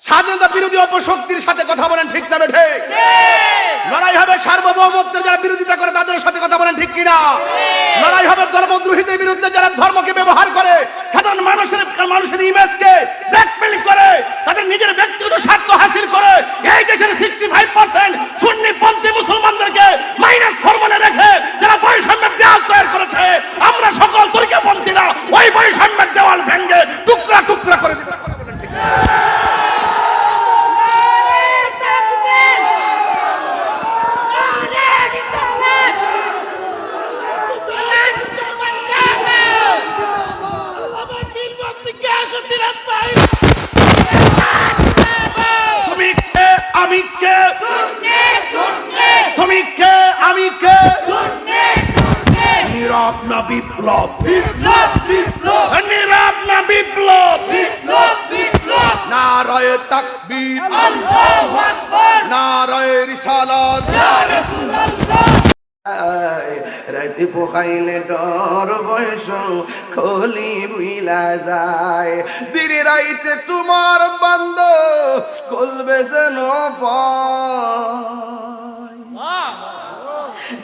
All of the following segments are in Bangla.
স্বাধীনতা বিরোধী অপশক্তির সাথে কথা বলেন, ঠিক না বেঠে? লড়াই হবে সার্বভৌমত্বের যারা বিরোধিতা করে তাদের সাথে, কথা বলেন ঠিক কিনা? লড়াই হবে ধর্মদ্রোহীদের বিরুদ্ধে যারা ধর্মকে ব্যবহার করে সাধারণ মানুষের ইমেজকে ব্ল্যাকমেইল করে তাদের নিজের ব্যক্তিগত স্বার্থ হাসিল করে এই দেশের 65% সুন্নিপন্থী মুসলমানদেরকে মাইনাস ফরমানে রেখে যারা বৈষম্যের দেওয়াল তৈরি করেছে, আমরা সকল তরিকাপন্থীরা ওই বৈষম্যের দেওয়াল ভেঙে টুকরা টুকরা করে দিতে, কথা বলেন ঠিক কিনা? তুমি কে, আমি কে? নীরব না বিপ্লব, বিপ্লব বিপ্লব, নীরব না বিপ্লব, বিপ্লব বিপ্লব। নারায়ে তাকবীর, আল্লাহু আকবার, নারায়ে রিসালাত, ইয়া রাসূলুল্লাহ। রাতে পোখাইলে ডর বয়স খলি বুইলা যায়, দিনে রাইতে তোমার বান্দ কলবে যেন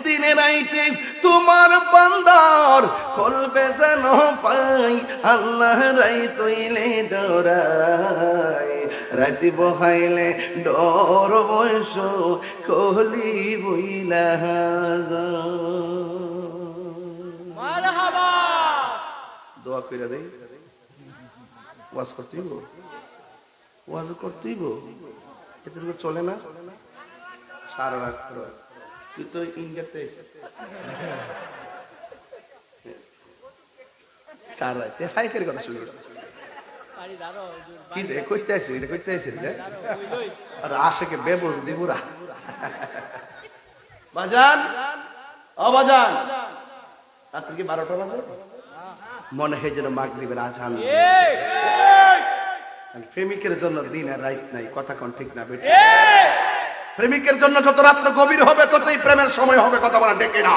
দিনে রাইতে তোমার বান্দার কলবে যেন পাই, আল্লাহ রাই তৈলে ডরাই, রাতে বহাইলে ডর বয়স কলি বইলা দোয়া কইরা দেই। ওয়াজ করতেইব, ওয়াজ করতেইব, এদের চলে না সারা রাত। তুই তো ইন্ডিয়াতে সারা রাত ফাইকের কথা শুরু করছিস, কি রে কইতে আইছিস? এটা কইতে আইছিস রে? আর আশেকে বেবুজ দিবুরা বাজান, ও বাজান, রাত্রি কি 12টা বাজে? মনে হয় যেন মাগরিবের আজান। প্রেমিকের জন্য দিন আর রাত নাই, কথা কোন ঠিক না বেটা? প্রেমিকের জন্য যত রাত্র গভীর হবে ততই প্রেমের সময় হবে, কথা বলা ডেকে না।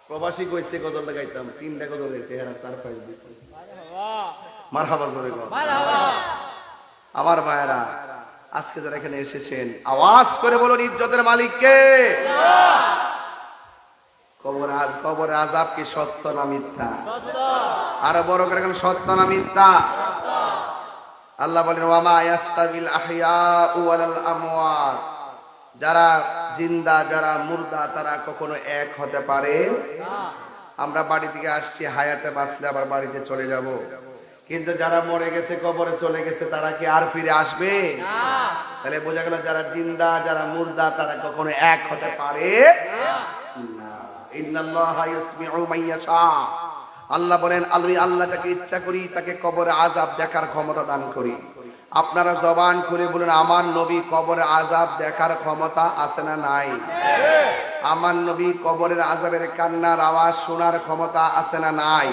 প্রবাসী কইছে গজলটা গাইতাম, 3টা গজল গাইছে, এরা 4-5 দিছে। মারহাবা জোরে গো মারহাবা। আমার ভাইরা, আজকে যারা এখানে এসেছেন আওয়াজ করে বলুন, ইজ্জতের মালিক কে? কবরে আযাব কি সত্য না মিথ্যা? আর বড় করে কেন, সত্য না মিথ্যা? আল্লাহ বলেন ওয়ামা ইয়াস্তাবিল আহইয়াউ ওয়ালাল আমওয়াত, যারা জিন্দা যারা মুর্দা তারা কখনো এক হতে পারে না। আমরা বাড়ি থেকে আসছি, হায়াতে বাঁচলে আবার বাড়িতে চলে যাব, কিন্তু যারা মরে গেছে কবরে চলে গেছে তারা কি আর ফিরে আসবে না? তাহলে বোঝা গেল যারা জিন্দা যারা মুর্দা তারা কখনো এক হতে পারে না। ইন্নাল্লাহা ইয়াসমিউ মান ইয়াশা, আল্লাহ বলেন আমি আল্লাহ যাকে ইচ্ছা করি তাকে কবরে আযাব দেখার ক্ষমতা দান করি। আপনারা জবান করে বলুন, আমার নবী কবরে আযাব দেখার ক্ষমতা আছে না নাই? আমার নবী কবরের আযাবের কান্নার আওয়াজ শোনার ক্ষমতা আছে না নাই?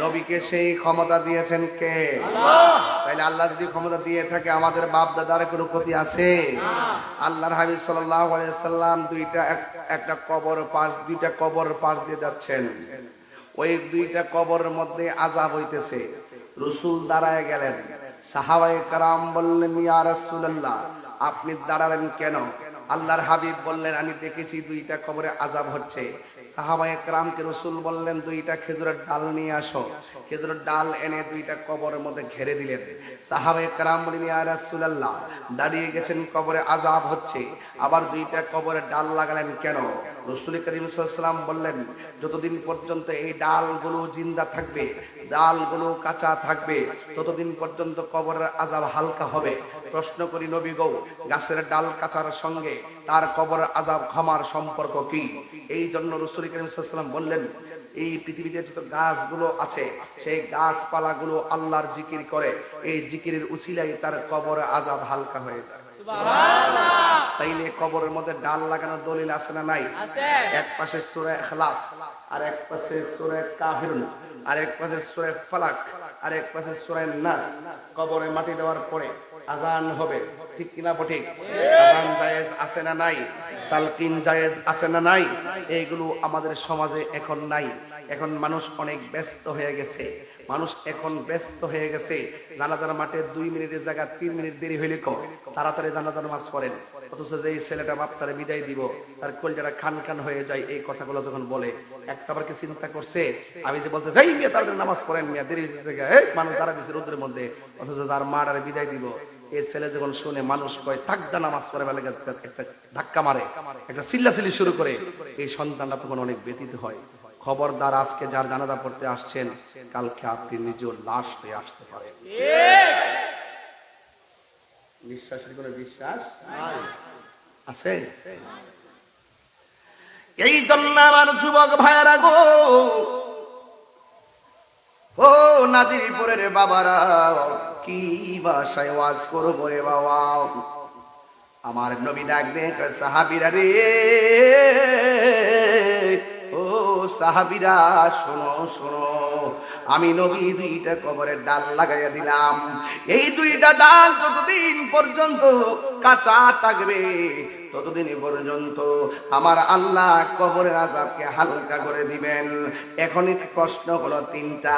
নবীকে সেই ক্ষমতা দিয়েছেন কে? আল্লাহ। তাইলে আল্লাহ যদি ক্ষমতা দিয়ে থাকে আমাদের বাপ দাদার কোনো ক্ষতি আছে? আল্লাহর হাবিব সাল্লাল্লাহু আলাইহি ওয়াসাল্লাম দুইটা কবর পাশ দিয়ে যাচ্ছেন, ওই 2টা কবরের মধ্যে আযাব হইতেছে। রাসূল দাঁড়ায় গেলেন, সাহাবায়ে কেরাম বললেন ইয়া রাসূলুল্লাহ আপনি দাঁড়ালেন কেন? আল্লাহর হাবিব বললেন আমি দেখেছি 2টা কবরে আযাব হচ্ছে। সাহাবায়ে কেরামকে রাসূল বললেন 2টা খেজুরের ডাল নিয়ে আসো। খেজুরের ডাল এনে 2টা কবরের মধ্যে ঘিরে দিলেন। সাহাবায়ে কেরাম বললেন ইয়া রাসূলুল্লাহ দাঁড়িয়ে গেছেন কবরে আযাব হচ্ছে, আবার 2টা কবরে ডাল লাগালেন কেন? রাসূল করিম সাল্লাল্লাহু আলাইহি ওয়াসাল্লাম বললেন যতদিন পর্যন্ত এই ডালগুলো জিন্দা থাকবে, ডালগুলো কাঁচা থাকবে, ততদিন পর্যন্ত কবরের আযাব হালকা হবে। প্রশ্ন করি নবী গো, গাছের ডাল কাঁচার সঙ্গে তার কবরের আযাব ক্ষমার সম্পর্ক কি? এই জন্য রাসূল করিম সাল্লাল্লাহু আলাইহি ওয়াসাল্লাম বললেন এই পৃথিবীতে যত গাছগুলো আছে সেই গাছপালাগুলো আল্লাহর জিকির করে, এই জিকিরের উসিলায় তার কবরের আযাব হালকা হয়ে যায়। সুবহানাল্লাহ। তাইলে কবরের মধ্যে ডাল লাগানোর দলিল আছে না নাই? আছে। এক পাশে সূরা ইখলাস, আর এক পাশে সূরা কাফিরুন, আর এক পাশে সূরা ফালাক, আর এক পাশে সূরা নাস। কবরে মাটি দেওয়ার পরে আযান হবে, ঠিক কিনা ঠিক? আযান জায়েজ আছে না নাই? তালকিন জায়েজ আছে না নাই? এইগুলো আমাদের সমাজে এখন নাই। এখন মানুষ অনেক ব্যস্ত হয়ে গেছে, মানুষ এখন ব্যস্ত হয়ে গেছে। জানাজার মাঠে 2 মিনিটের জায়গা 3 মিনিট দেরি হইলে তাড়াতাড়ি জানাজার নামাজ পড়েন। অথচ যে এই ছেলেটা বাপটারে বিদায় দিব, তার কলজাটা খান খান হয়ে যায় এই কথাগুলো যখন বলে, একটাবার কি চিন্তা করছে আমি যে বলতে যাই মিয়া তাড়াতাড়ি নামাজ পড়েন মিয়া দেরি জায়গায় মানুষ দাঁড়া দিচ্ছে রোদের মধ্যে, অথচ যার মাটারে বিদায় দিব এই ছেলে যখন শুনে মানুষ কয় তাকদা নামাজ পড়ে বেলা একটা ধাক্কা মারে, একটা চিল্লাচিল্লি শুরু করে, এই সন্তানটা তখন অনেক ব্যথিত হয়। খবরদার, আজকে যার জানাজা পড়তে আসছেন কালকে আপনি নিজেও লাশ হয়ে আসতে পারেন। বিশ্বাসের কোনো বিশ্বাস আছে? এই জন্য আমার যুবক ভাইয়েরা গো, ও নাজিরপুরের বাবারা, কি ভাষায় ওয়াজ করবো রে বাবা। আমার নবী ডাক দিয়ে সাহাবীরা রে, ও সাহাবীরা শোনো শোনো, আমি নবী 2টা কবরের ডাল লাগাইয়া দিলাম। এই 2টা ডাল যতদিন পর্যন্ত কাঁচা থাকবে ততদিন পর্যন্ত আমার আল্লাহ কবরের আযাবকে হালকা করে দিবেন। এখন প্রশ্ন হলো 3টা।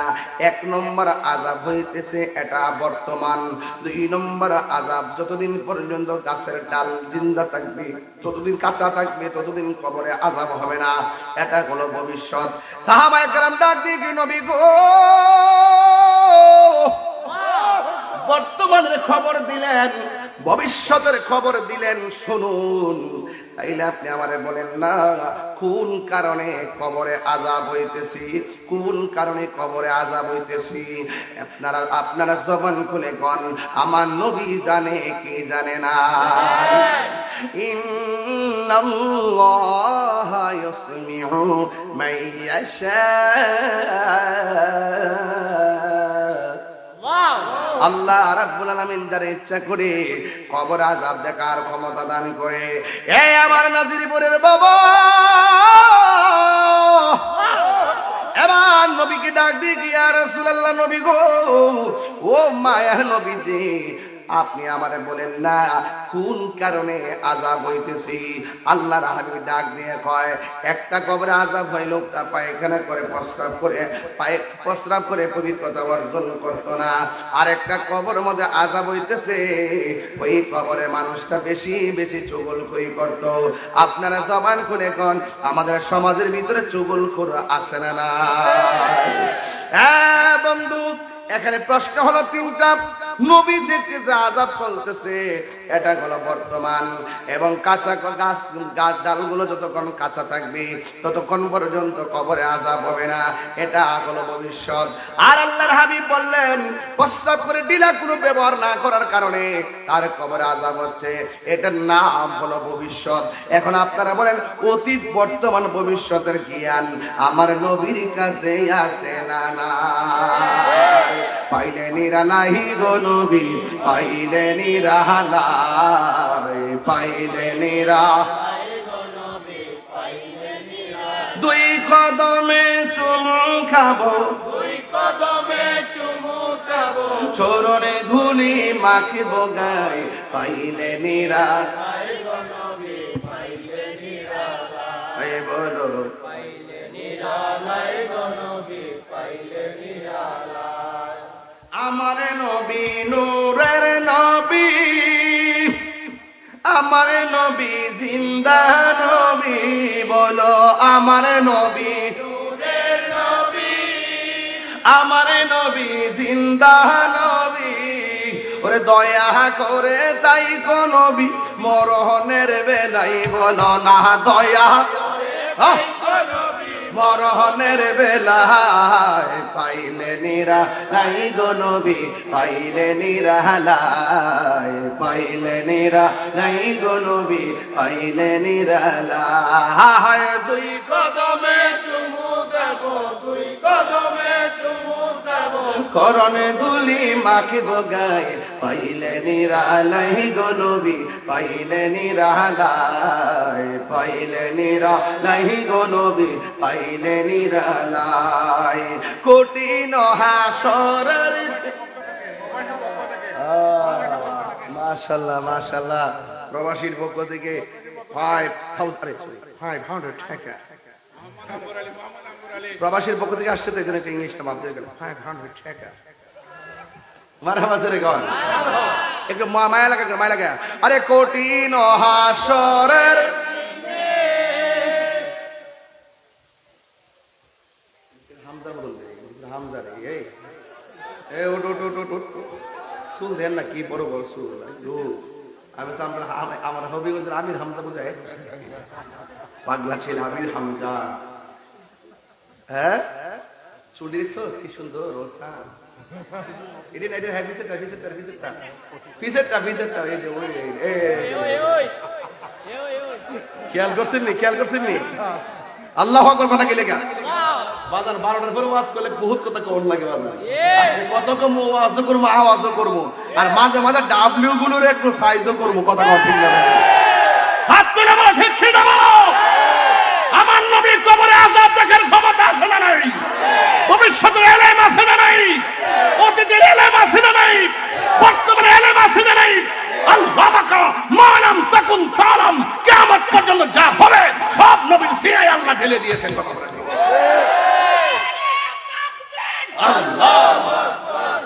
1 নম্বর আযাব হইতেছে এটা বর্তমান, 2 নম্বর আযাব যতদিন পর্যন্ত গাছের ডাল জিন্দা থাকবে, ততদিন কাঁচা থাকবে, ততদিন কবরে আযাব হবে না, এটা হলো ভবিষ্যৎ। সাহাবায়ে কেরাম ডাক দিয়ে কি নবী গো বর্তমানের খবর দিলেন, ভবিষ্যতের খবর দিলেন, শুনুন। তাইলে আপনি আমারে বলেন না কোন কারণে কবরে আযাব হইতেছি, কোন কারণে কবরে আযাব হইতেছি? আপনারা জবান খুলে কোন, আমার নবী জানে কি জানে না? ইন্নাল্লাহা ইউসমিউ মাইয়াশা, আল্লাহ রাব্বুল আলামিন যারে ইচ্ছা করে কবর আযাব দেখার ক্ষমতা দান করে। এই আমার নাজিরপুরের বাবা, এবার নবীকে ডাক দিয়ে কি ইয়া রাসূলুল্লাহ, নবী গো, ও মায়ার নবীজি, আপনি আমারে বলেন না কোন কারণে আযাব হইতেছি? আল্লাহর হাবিব ডাক দিয়ে কয়, একটা কবরে আযাব হয়, লোকটা পায়খানা করে প্রস্রাব করে পবিত্রতা অর্জন করতো না। আর একটা কবরের মধ্যে আযাব হইতেছে, ওই কবরে মানুষটা বেশি বেশি চুগলখড়ি করত। আপনারা জবান খুলে কোন, আমাদের সমাজের ভিতরে চুগলখোর আছে না না? হ্যাঁ বন্ধু, এখানে প্রশ্ন হলো 3টা। নবী দেখতে যে আযাব চলতেছে এটা হলো বর্তমান, এবং কাঁচা গাছ ডালগুলো যতক্ষণ কাঁচা থাকবে ততক্ষণ পর্যন্ত কবরে আযাব হবে না, এটা হলো ভবিষ্যৎ। আর আল্লাহর হাবিব বললেন প্রস্রাব করে ডিলা কোনো ব্যবহার না করার কারণে তার কবরে আযাব হচ্ছে, এটার নাম হলো ভবিষ্যৎ। এখন আপনারা বলেন অতীত বর্তমান ভবিষ্যতের জ্ঞান আমার নবীর কাছে আছে না না? পাইলে নিরালাহি গো নবী, পাইলে নিরালাই, পাইলে নিরা, 2 কদমে চুমু খাবো, 2 কদমে চুমু খাবো, চরণে ধুলি মাখিবো গায়ে, পাইলে নিরালাই গো নবী, পাইলে নিরালাই, বলো পাইলে নিরালাই গো নবী, পাইলে নিরালাই। আমার নবী নূরের নবী, আমার নবী জিন্দা নবী, বলো আমার নবী নূরের নবী, আমার নবী জিন্দা নবী। ওরে দয়া করে তাই গো নবী মরণের বেলায় বলো না, দয়া করে তাই গো নবী মরণের বেলায়, পাইলে নিরালাই গো নবী, পাইলে নিরালাই, পাইলে নিরালাই গো নবী, পাইলে নিরালাই। 2 কদমে চুমু দেব, 2 কদমে চুমু দেব, করণে ধুলি মাখিব গায়ে, পাইলে নিরালাই গো নবী, পাইলে নিরালাই, পাইলে নিরালাই গো নবী, পাইলে নিরালাই। কঠিন হাসরের, মাশাআল্লাহ মাশাআল্লাহ, প্রবাসীর পক্ষ থেকে 500 টাকা। প্রবাসীর পক্ষ থেকে আসছে তো এখানে একটা ইংলিশটা মাপ দিয়ে গেল 500 টাকা মারহাবা জোরে গান একটু মায়া লাগা আরে কঠিন হাসরের হামজা বল দে হামজা রে এই ওট সুল দেন না কি বড় বড় সুল আমি আমার হবিগঞ্জের আমির হামজা বুঝাই পাগলা ছেলে আমির হামজা হ্যাঁ চুড়ি সোস কি সুন্দর রোসা এটি না এটা ভিসেটটা এই যে ওই খেয়াল করছেন নি আল্লাহু আকবার কথা কি লেখা বাজার 12টার পরে ওয়াজ করলে বহুত কথা কোন লাগে বাজার কত কম ওয়াজও করব আওয়াজও করব আর মাঝে মাঝে ডাব্লিউ গুলোর একটু সাইজও করব কথা কম ঠিক না হাত তুলে বলো ঠিক ঠিক বলো আমার নবী কবরে আযাব দেখার ক্ষমতা আছে না নাই ভবিষ্যতের এলেম আছে না নাই অতীতের এলেম আছে না নাই বর্তমানে এলেম আছে না নাই আল্লাহ পাকা মালাম তাকুন তালাম কিয়ামত পর্যন্ত যা হবে সব নবীর সিনায় আল্লাহ ঢেলে দিয়েছেন কথা বলে আল্লাহু আকবার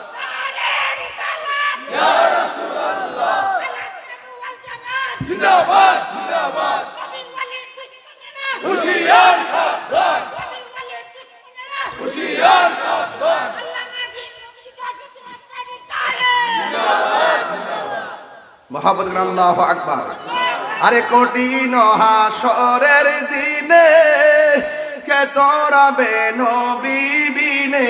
ইয়া রাসূলুল্লাহ জিন্দাবাদ জিন্দাবাদ হুশিয়ার সাবধান হুশিয়ার সাবধান মোহাম্মদ আল্লাহু আকবার আরে কঠিন হাসরের দিনে কে তোরাবে নবী বিনে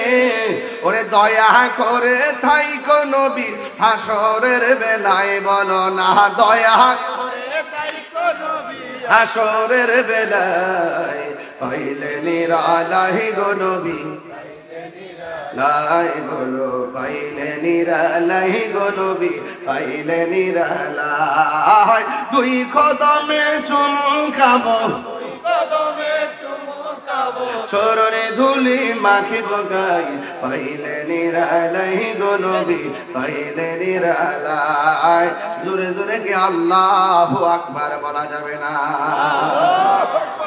ওরে দয়া করে থাইকো নবী হাসরের বেলায় বলো না দয়া করে থাইকো নবী হাসরের বেলায় পাইলে নিরালাই গো নবী লাই বলো পাইলে নিরালাই গো নবী পাইলে নিরালাই দুই কদমে চুমকাবো চরণে ধুলি মাখিব গাই পাইলে নিরালাই গো নবী পাইলে নিরালাই জোরে জোরে কি আল্লাহু আকবার বলা যাবে না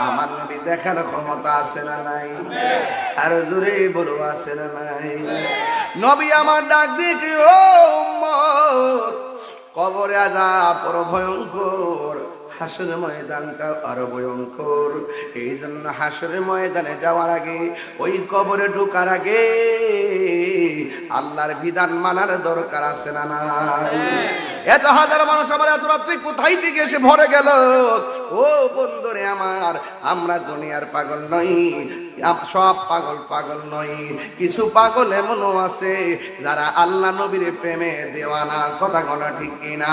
আমার নবী দেখার ক্ষমতা আছে না নাই আর জোরে বলো আছে না নাই নবী আমার ডাক দিয়ে কি ও উম্মত কবরে আযাব বড় ভয়ঙ্কর হাসরের ময়দানটা আরো ভয়ঙ্কর এই জন্য হাসরের ময়দানে যাওয়ার আগে ওই কবরে ঢোকার আগে আল্লাহর বিধান মানার দরকার আছে না নাই এত হাজার মানুষ আমার এত রাত্রি কোথায় থেকে এসে ভরে গেল ও বন্ধুরে আমার আমরা দুনিয়ার পাগল নই সব পাগল নই কিছু পাগল এমনও আছে যারা আল্লাহ নবীর প্রেমে দেওয়ানা কথা বলা ঠিক কিনা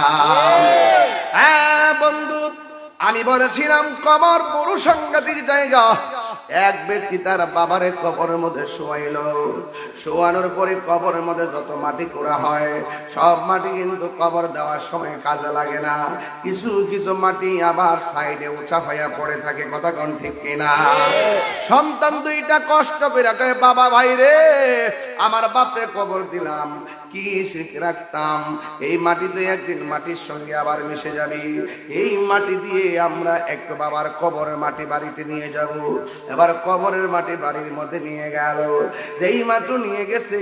হ্যাঁ বন্ধু আমি বলেছিলাম কবর বড় সাংঘাতিক জায়গা এক ব্যক্তি তার বাবারে কবরের মধ্যে শোয়াইল শোয়ানোর পরে কবরের মধ্যে যত মাটি করা হয় সব মাটি কিন্তু কবর দেওয়ার সময় কাজে লাগে না কিছু কিছু মাটি আবার সাইডে উঁচা হইয়া পড়ে থাকে কথা কোন ঠিক কিনা সন্তান দুইটা কষ্ট করে কয় বাবা ভাই রে আমার বাপরে কবর দিলাম কি শিখে রাখতাম এই মাটিতে একদিন মাটির সঙ্গে আবার মিশে যাবি এই মাটি দিয়ে আমরা একটু বাবার কবরের মাটি বাড়িতে নিয়ে যাব এবার কবরের মাটি বাড়ির মধ্যে নিয়ে গেল যেই মাত্র নিয়ে গেছে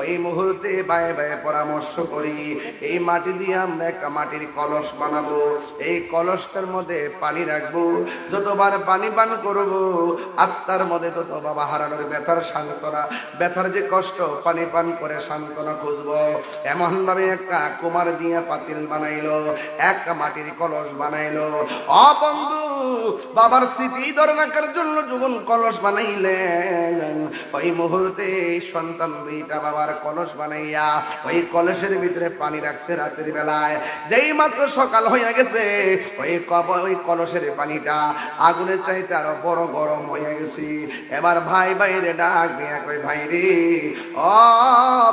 ওই মুহূর্তে বায়ে বায়ে পরামর্শ করি এই মাটি দিয়ে আমরা একটা মাটির কলস বানাবো এই কলসটার মধ্যে পানি রাখবো যতবার পানি পান করব আত্মার মধ্যে তত বাবা হারানোর ব্যথার সান্ত্বনা ব্যথার যে কষ্ট পানি পান করে সান্ত্বনা খুঁজবো এমন ভাবে একটা কুমার দিয়ে পাতিল বানাইলো একটা মাটির কলস বানাইলো ও বন্ধু বাবার স্মৃতি ধরে রাখার জন্য যখন কলস বানাইলেন ওই মুহূর্তে সন্তান দুইটা বাবার কলস বানাইয়া ওই কলসের ভিতরে পানি রাখছে রাতের বেলায় যেই মাত্র সকাল হইয়া গেছে ওই কলসের পানিটা আগুনের চাইতে আরো বড় গরম হইয়া গেছে এবার ভাই ভাইরে ডাক দিয়া কই ভাই রে ও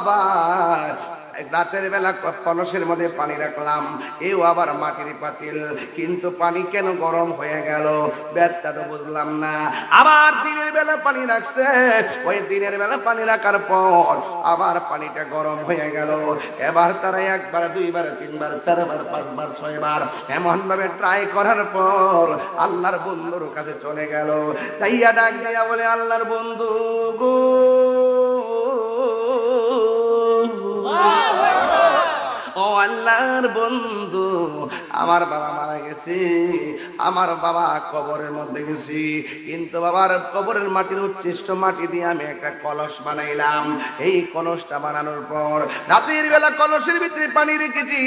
ভাই রাতের বেলা কলসের মধ্যে পানি রাখলাম, এও আবার মাটির পাতিল, কিন্তু পানি কেন গরম হয়ে গেল ব্যাপারটা তো বুঝলাম না। আবার দিনের বেলা পানি রাখছে, ওই দিনের বেলা পানি রাখার পর আবার পানিটা গরম হয়ে গেল। এবার তারা একবার, দুইবার, তিনবার, চারবার, পাঁচবার, ছয়বার এমন ভাবে ট্রাই করার পর আল্লাহর বন্ধুর কাছে চলে গেল। তাইয়া ডাক দিয়া বলে, আল্লাহর বন্ধু গো, ও আল্লাহর বন্ধু, আমার বাবা মারা গেছে, আমার বাবা কবরের মধ্যে গেছি, কিন্তু বাবার কবরের মাটির উচ্ছিষ্ট মাটি দিয়ে আমি একটা কলস বানাইলাম। এই কলসটা বানানোর পর রাতের বেলা কলসের ভিতরে পানি রেখেছি,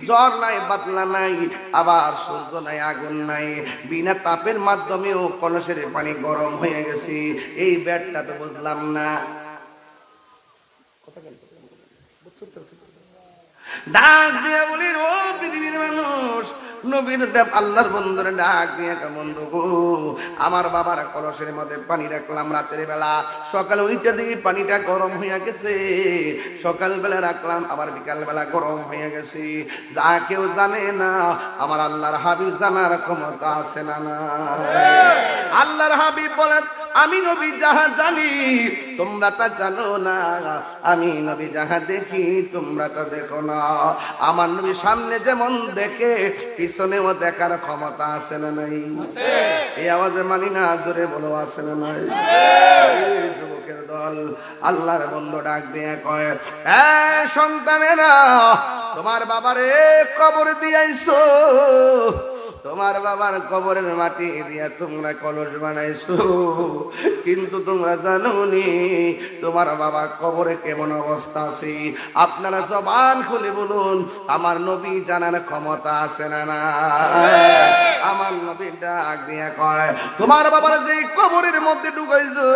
জ্বর নাই, বাতলা নাই, আবার সূর্য নাই, আগুন নাই, বিনা তাপের মাধ্যমেও কলসের পানি গরম হয়ে গেছে। এই ব্যাটটা তো বুঝলাম না। ডাক দিয়ে বলি, ও পৃথিবীর মানুষ, নবীর আল্লাহর বন্ধুরে ডাক দিয়ে, বন্ধু গো, আমার বাবার কলসের মধ্যে পানি রাখলাম রাতের বেলা, সকালে ওইটা দিয়ে পানিটা গরম হয়ে গেছে, সকাল বেলা রাখলাম, আবার বিকাল বেলা গরম হয়ে গেছে। যা কেউ জানে না, আমার আল্লাহর হাবিব জানার ক্ষমতা আছে না? না। আল্লাহর হাবিব বলেন, আমি নবী যাহা জানি তোমরা তা জানো না, আমি নবী যাহা দেখি তোমরা তা দেখো না। আমার নবী সামনে যেমন দেখে পিছনেও দেখার ক্ষমতা আছে না নাই? এই আওয়াজে মানি না, জোরে বলো আছে না নাই? যুবকের দল, আল্লাহর বন্ধু ডাক দিয়ে কয়, সন্তানেরা, তোমার বাবারে কবর দিয়াইছো, তোমার বাবার কবরের মাটি দিয়া তোমরা কলস বানাইছো, কিন্তু তোমরা জানোনি তোমার বাবা কবরে কেমন অবস্থা আছে? আপনারা জবান খুলে বলুন, আমার নবী জানার ক্ষমতা আছে না? না। আমার নবী ডাক দিয়া কয়, তোমার বাবার যে কবরের মধ্যে ঢুকাইছো,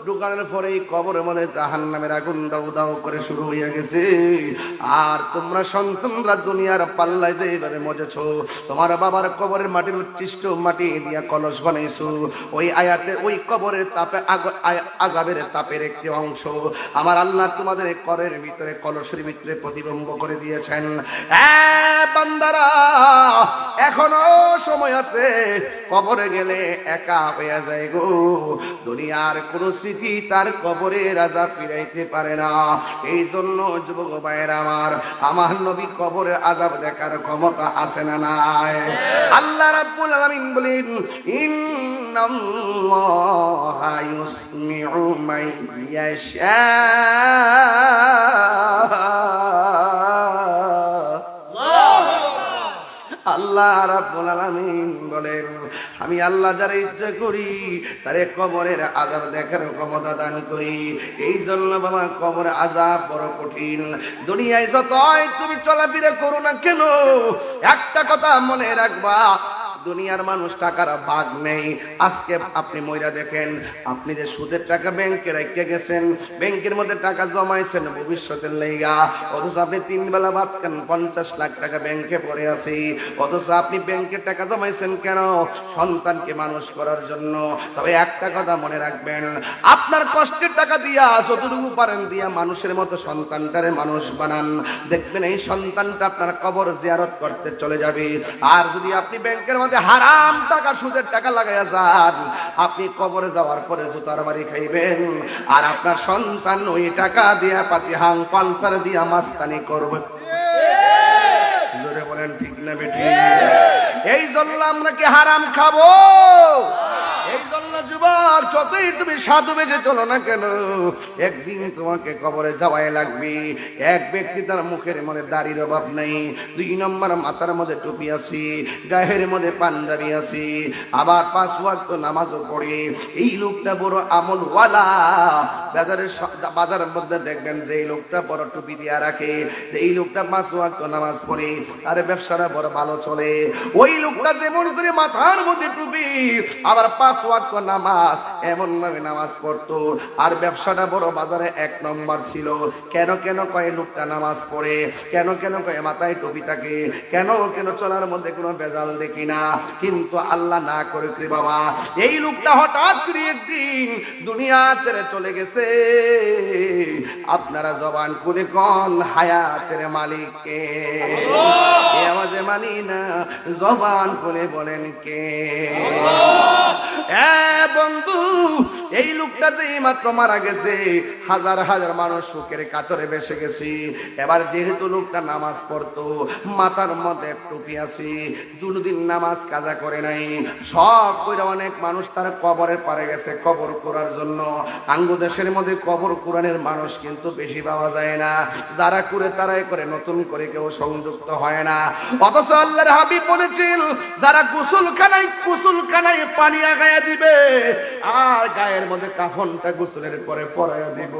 ঢুকানোর পরে এই কবরের মধ্যে জাহান্নামের আগুন দাউ দাউ করে শুরু হয়ে গেছে, আর তোমরা সন্তানরা দুনিয়ার পাল্লায় যে এবারে মজেছো, তোমার বাবার কবরের মাটির উচ্ছিষ্ট মাটি দিয়া কলস বানাইছো, ওই আয়াতে ওই কবরের তাপে আযাবের তাপের একটি অংশ আমার আল্লাহ তোমাদের করের ভিতরে, কলসের ভিতরে প্রতিবিম্ব করে দিয়েছেন। বান্দারা, এখনো সময় আছে, কবরে গেলে একা হয়ে যায় গো, দুনিয়ার কোন স্মৃতি তার কবরের আযাব ফিরাইতে পারে না। এই জন্য যুবক ভাইয়েরা আমার নবী কবরের আযাব দেখার ক্ষমতা আছে না নাই? আল্লাহ রাব্বুল আলামিন বলেন, ইন্নাল্লাহা ইউসমিউ মান ইয়াশা, আল্লাহ রাব্বুল আলামিন বলেন, আমি আল্লাহ যারা ইচ্ছা করি তারে কবরের আযাব দেখার ক্ষমতা দান করি। এই জন্য বাবা, কবরের আযাব বড় কঠিন। দুনিয়ায় যতই তুমি চলাফেরা করো না কেন, একটা কথা মনে রাখবা, দুনিয়ার মানুষ টাকার ভাগ নেই। আজকে আপনি মইরা দেখেন, আপনি যে সুদের টাকা ব্যাংকে রেখে গেছেন, ব্যাংকের মধ্যে টাকা জমাইছেন ভবিষ্যতের লাইগা, অথচ আপনি 3 বেলা ভাত খান, 50 লাখ টাকা ব্যাংকে পড়ে আছে, অথচ আপনি ব্যাংকের টাকা জমাইছেন কেন? সন্তানকে মানুষ করার জন্য। তবে একটা কথা মনে রাখবেন, আপনার কষ্টের টাকা দিয়া যতটুকু পারেন দিয়া মানুষের মতো সন্তানটারে মানুষ বানান, দেখবেন এই সন্তানটা আপনার কবর জিয়ারত করতে চলে যাবে। আর যদি আপনি ব্যাংকের হারাম টাকা, সুদের টাকা লাগাইয়া যান, আপনি কবরে যাওয়ার পরে জুতার বাড়ি খাইবেন, আর আপনার সন্তান ওই টাকা দিয়া পাতি হাং পালসার দিয়া মাস্তানি করবে। জোরে বলেন ঠিক না বেঠি? এই জন্য আমরা কি হারাম খাবো? এই জন্য যুবক, যতই তুমি সাধু বেজে চলো না কেন, একদিন তোমাকে কবরে যাওয়াই লাগবে। এক ব্যক্তি, তার মুখের মধ্যে দাড়ির অভাব নাই, 2 নম্বর মাথার মধ্যে টুপি আছে, গায়ের মধ্যে পাঞ্জাবি আছে, আবার 5 ওয়াক্ত নামাজও পড়ে। এই লোকটা বড় আমলওয়ালা। বাজারের মধ্যে দেখবেন যে এই লোকটা বড় টুপি দিয়া রাখে, যে এই লোকটা 5 ওয়াক্ত নামাজ পড়ে, তার ব্যবসাটা বড় ভালো চলে। ওই লোকটা যেমন করে মাথার মধ্যে টুপি, আবার 5 ওয়াক্ত নামাজ, এমন ভাবে নামাজ পড়তো। আর ব্যবসাটা বড় বাজারে 1 নম্বর ছিল। কেন কেন কয় লোকটা নামাজ পড়ে, কেন কেন কয় মাথায় টুপি থাকে, কেন কেন চলার মধ্যে কোনো বেজাল দেখি না। কিন্তু আল্লাহ না করে রে বাবা, এই লোকটা হঠাৎ করে একদিন দুনিয়া ছেড়ে চলে গেছে। আপনারা জবান খুলে কোন হায়াতের মালিক কে? এই আওয়াজে মানি না, জবান খুলে বলেন কে? বন্ধু, এই লোকটা যেই মাত্র মারা গেছে, হাজার হাজার মানুষ শোকের কাতরে বেসে গেছে। এবার যেহেতু লোকটা নামাজ পড়তো, মাথার মধ্যে টুপি আছে, দুদিন নামাজ কাজা করে নাই, সব করে অনেক মানুষ তার কবরের পারে গেছে কবর করার জন্য। আঙ্গু দেশের মধ্যে কবর কোরআনের মানুষ কিন্তু বেশি পাওয়া যায় না, যারা করে তারাই করে, নতুন করে কেউ সংযুক্ত হয় না। অথচ আল্লাহর হাবিব বলেছেন, যারা গোসলখানায় পানি আগায়া দিবে আর গায়ের মধ্যে কাফনটা গোসলের পরে পরাইয়া দিব,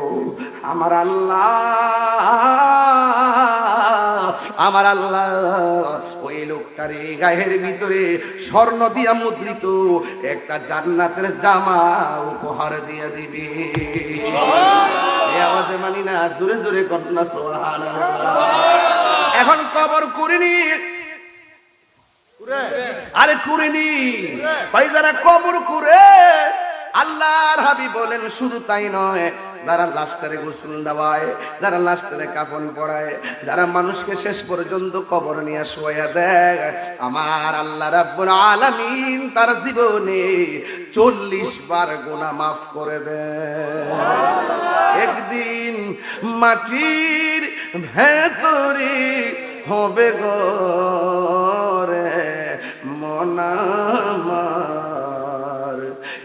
আমার আল্লাহ ওই লোকটার গায়ের ভিতরে স্বর্ণ দিয়া মুদ্রিত একটা জান্নাতের জামা উপহার দিয়া দিবে। এই আওয়াজে মানি না, জোরে জোরে কন্যা সুবহানাল্লাহ। এখন কবর করিনি, আরে করিনি ভাই, যারা কবর করে, আল্লাহর হাবিব বলেন শুধু তাই নয়, যারা লাশটারে গোসল দেওয়ায়, যারা লাশটারে কাফন পরায়, যারা মানুষকে শেষ পর্যন্ত কবর নিয়ে শোয়া দেয়, আমার আল্লাহ রাব্বুল আলামিন তার জীবনে 40 বার গুনাহ মাফ করে দেয়। একদিন মাটির ভেতরে হবে ঘরে মন আমার,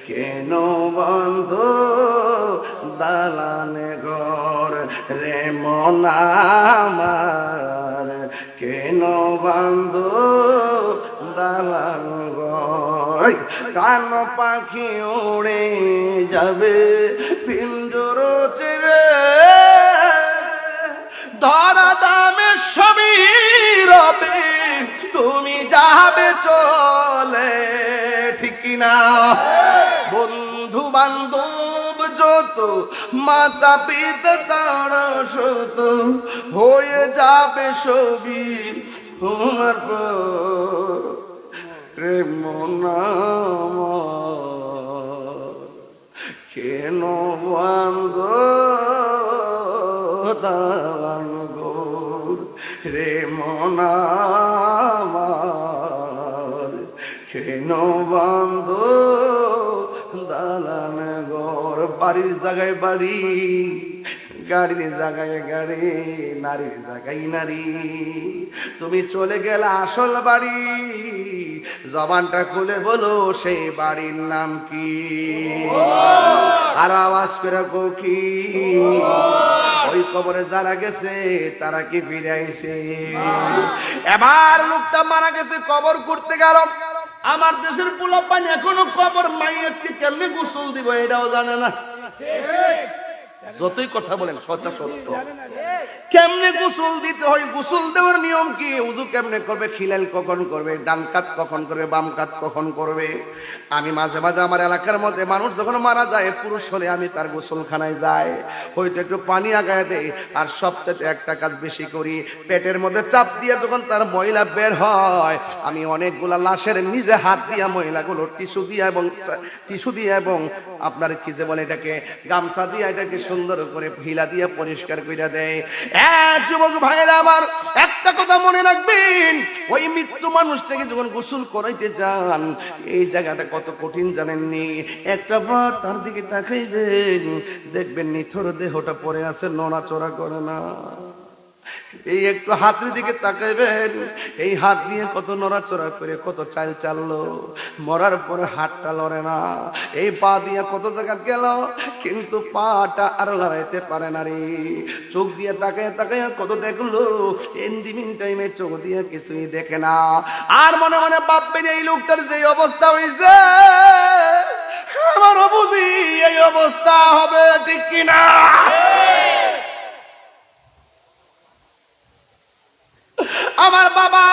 কেন বন্ধ দালানে ঘর রে মন আমার, কেন বন্ধ দালান ঘর। কান পাখি উড়ে যাবে পিঞ্জর ছেড়ে, ধরা দামে সবই রবে, তুমি যাবে চলে, ঠিক না? বন্ধু বান্ধব যত, মাতা পিতা তারা শত, হয়ে যাবে সবই তোমার প্রেম আমার, কেন বান্ধ দালান ঘর রে মন আমার, কেন বান্ধ দালান ঘর। বাড়ির জায়গায় বাড়ি, গাড়ির জায়গায় গাড়ি, নারীর জায়গায় নারী, তুমি চলে গেলে আসল বাড়ি, জবানটা খুলে বলো সেই বাড়ির নাম কি? আর আওয়াজ করে কি? ওই কবরে যারা গেছে তারা কি ফিরে আইছে? এবার লোকটা মারা গেছে, কবর করতে গেল। আমার দেশের পোলাপান এখনো কবর মাইয়াতকে কেমনে গোসল দিব এটাও জানে না। যতই কথা বলেন সত্য সত্য, কেমনে গোসল দিতে হয়, গোসল দেওয়ার নিয়ম কি, উযু কেমনে করবে, খিলাল কখন করবে, ডান কাত কখন করবে, বাম কাত কখন করবে। আমি মাঝে মাঝে আমার এলাকার মধ্যে মানুষ যখন মারা যায়, পুরুষ হলে আমি তার গোসলখানায় যাই, হয়তো একটু পানি আগায় দেই, আর সবচেয়ে একটা কাজ বেশি করি, পেটের মধ্যে চাপ দিয়ে যখন তার ময়লা বের হয়, আমি অনেকগুলা লাশের নিজে হাত দিয়া ময়লাগুলো টিস্যু দিয়ে এবং আপনার কি যে বলে এটাকে, গামছা দিয়ে এটাকে সুন্দর করে হিলা দিয়ে পরিষ্কার করে দেয়। যুবক ভাইয়েরা আমার, একটা কথা মনে রাখবেন, ওই মৃত্যু মানুষটাকে যখন গোসল করাইতে যান, এই জায়গাটা কত কঠিন জানেননি। একটা বার তার দিকে তাকাইবেন, দেখবেন নিথর দেহটা পড়ে আছে, নড়াচড়া করে না। এই একটু হাতের দিকে তাকাইবেন, এই হাত দিয়ে কত নড়াচড়া করে কত চাল চাললো, মরার পরে হাতটা লড়ে না। এই পা দিয়ে কত জায়গা গেল, কিন্তু পাটা আর লড়াইতে পারে না রে। চোখ দিয়ে তাকায় তাকায় কত দেখলো, এন্ডিমিন টাইমে চোখ দিয়ে কিছুই দেখে না। আর মনে মনে ভাববেন, এই লোকটার যে অবস্থা হয়েছে, আমারও বুঝি এই অবস্থা হবে, ঠিক কিনা? আমার বাবা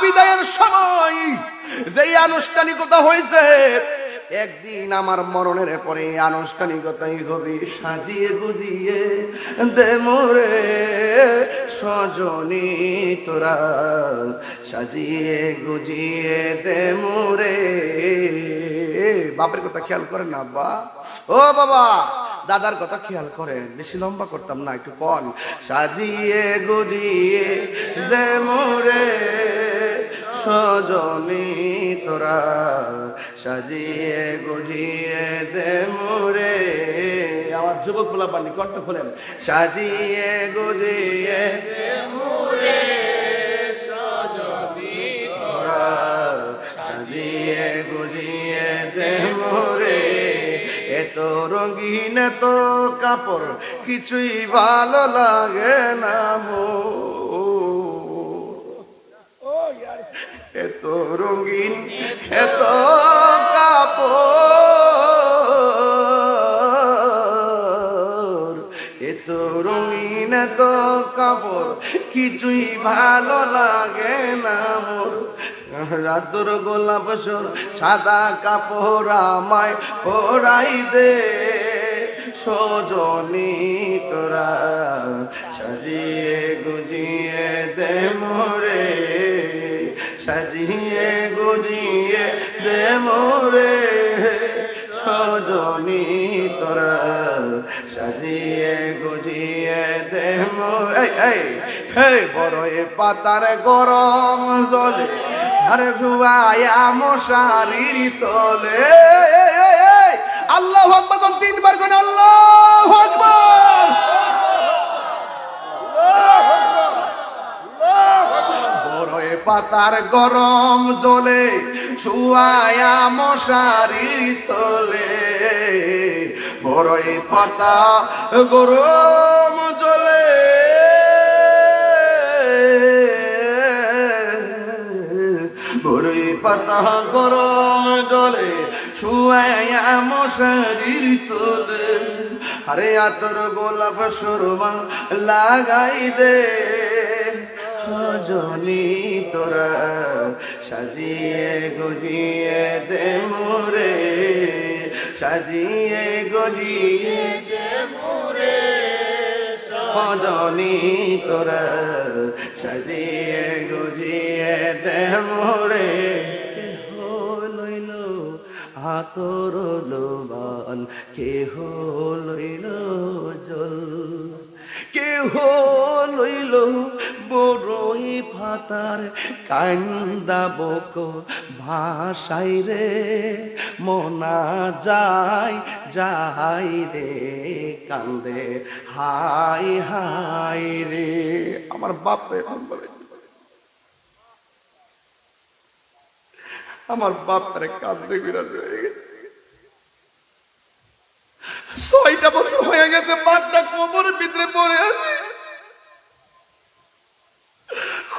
বিদায়ের সময় যেই আনুষ্ঠানিকতা হয়েছে, একদিন আমার মরণের পরে আনুষ্ঠানিকতাই হবে, সাজিয়ে গুজিয়ে দে মোরে সজনী তোরা, সাজিয়ে গুজিয়ে দে মোরে। বাপের কথা খেয়াল করেন না আব্বা, ও বাবা দাদার কথা খেয়াল করেন, বেশি লম্বা করতাম না, একটু কন। সাজিয়ে গুজিয়ে দে মোরে সজনী তোরা, সাজিয়ে গুজিয়ে দে মোরে। আমার যুবক বলা পানি কণ্ঠ খোলেন, সাজিয়ে গুজিয়ে দে মোরে সজনী তোরা, সাজিয়ে গুজিয়ে দে মোরে। এত রঙিন এত কাপড় কিছুই ভালো লাগে না মো, এত রঙিন এত কাপড়, এত রঙিন এত কাপড় কিছুই ভালো লাগে না মোর। রাতুর গোলাপ সর সাদা কাপড় আমায় পরাই দে সজনী তোরা, সাজিয়ে গুজিয়ে দে মোরে, সাজিয়ে গুজিয়ে দে মোরে সজনী তোরা, সাজিয়ে গুজিয়ে দে মোরে। এই বড়ই পাতার গরম জলে আরে ভুয়ায়া মশারির তলে, আল্লাহু আকবার কোন তিনবার কোন আল্লাহু আকবার। বড়ই পাতার গরম জলে শুয়ায়া মশারির তলে, বড়ই পাতা গরম জলে বড়ই পাতা গরম জলে শুয়ায়া মশারির তলে, আরে আতর গোলাপ সুরমা লাগাই দে সজনী তোরা, সাজিয়ে গুজিয়ে দে মোরে, সাজিয়ে গুজিয়ে দে মোরে সজনী তোরা, সাজিয়ে গুজিয়ে দে মোরে। লইল হাতর লোবান কেহ লইল জল, কেহ লইল বড়ই পাতার কান্দা বক ভাষাই রে, মনা যায় যাই রে কান্দে হাই হাই রে। আমার বাপ রে, আমার বাপ তারে কান্দে বিরাজ হয়ে গেছে, 6টা বছর হয়ে গেছে বাপটা কোমরের ভিতরে পড়ে আছে।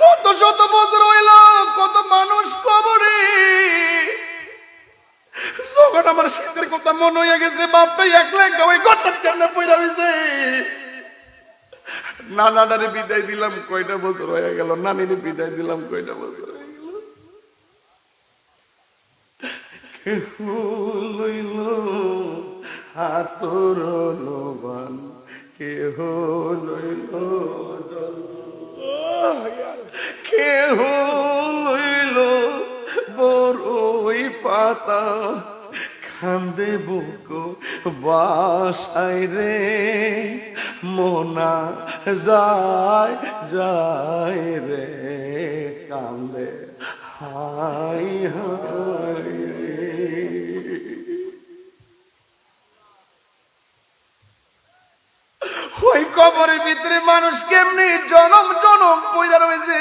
কত শত বছর হইল, কত মানুষ কবরে, যখন আমার শীতের কথা মনে হয়ে গেছে বাপটা একলা একটা ওই ঘরটার কেমনে পড়ে রয়েছে। নানাটারে বিদায় দিলাম কয়টা বছর হয়ে গেল, নানিরে বিদায় দিলাম কয়টা বছর হয়ে গেল। কেহ লইল হাতর লোবান কেহ লইল জল, কেহ লইল বড়ই পাতা কান্দে বুক বাসায় রে, মনা যায় যায় রে কান্দে হাই হাই রে। ওই কবরের ভিতরে মানুষ কেমনি জনম জনম পয়রা রয়েছে,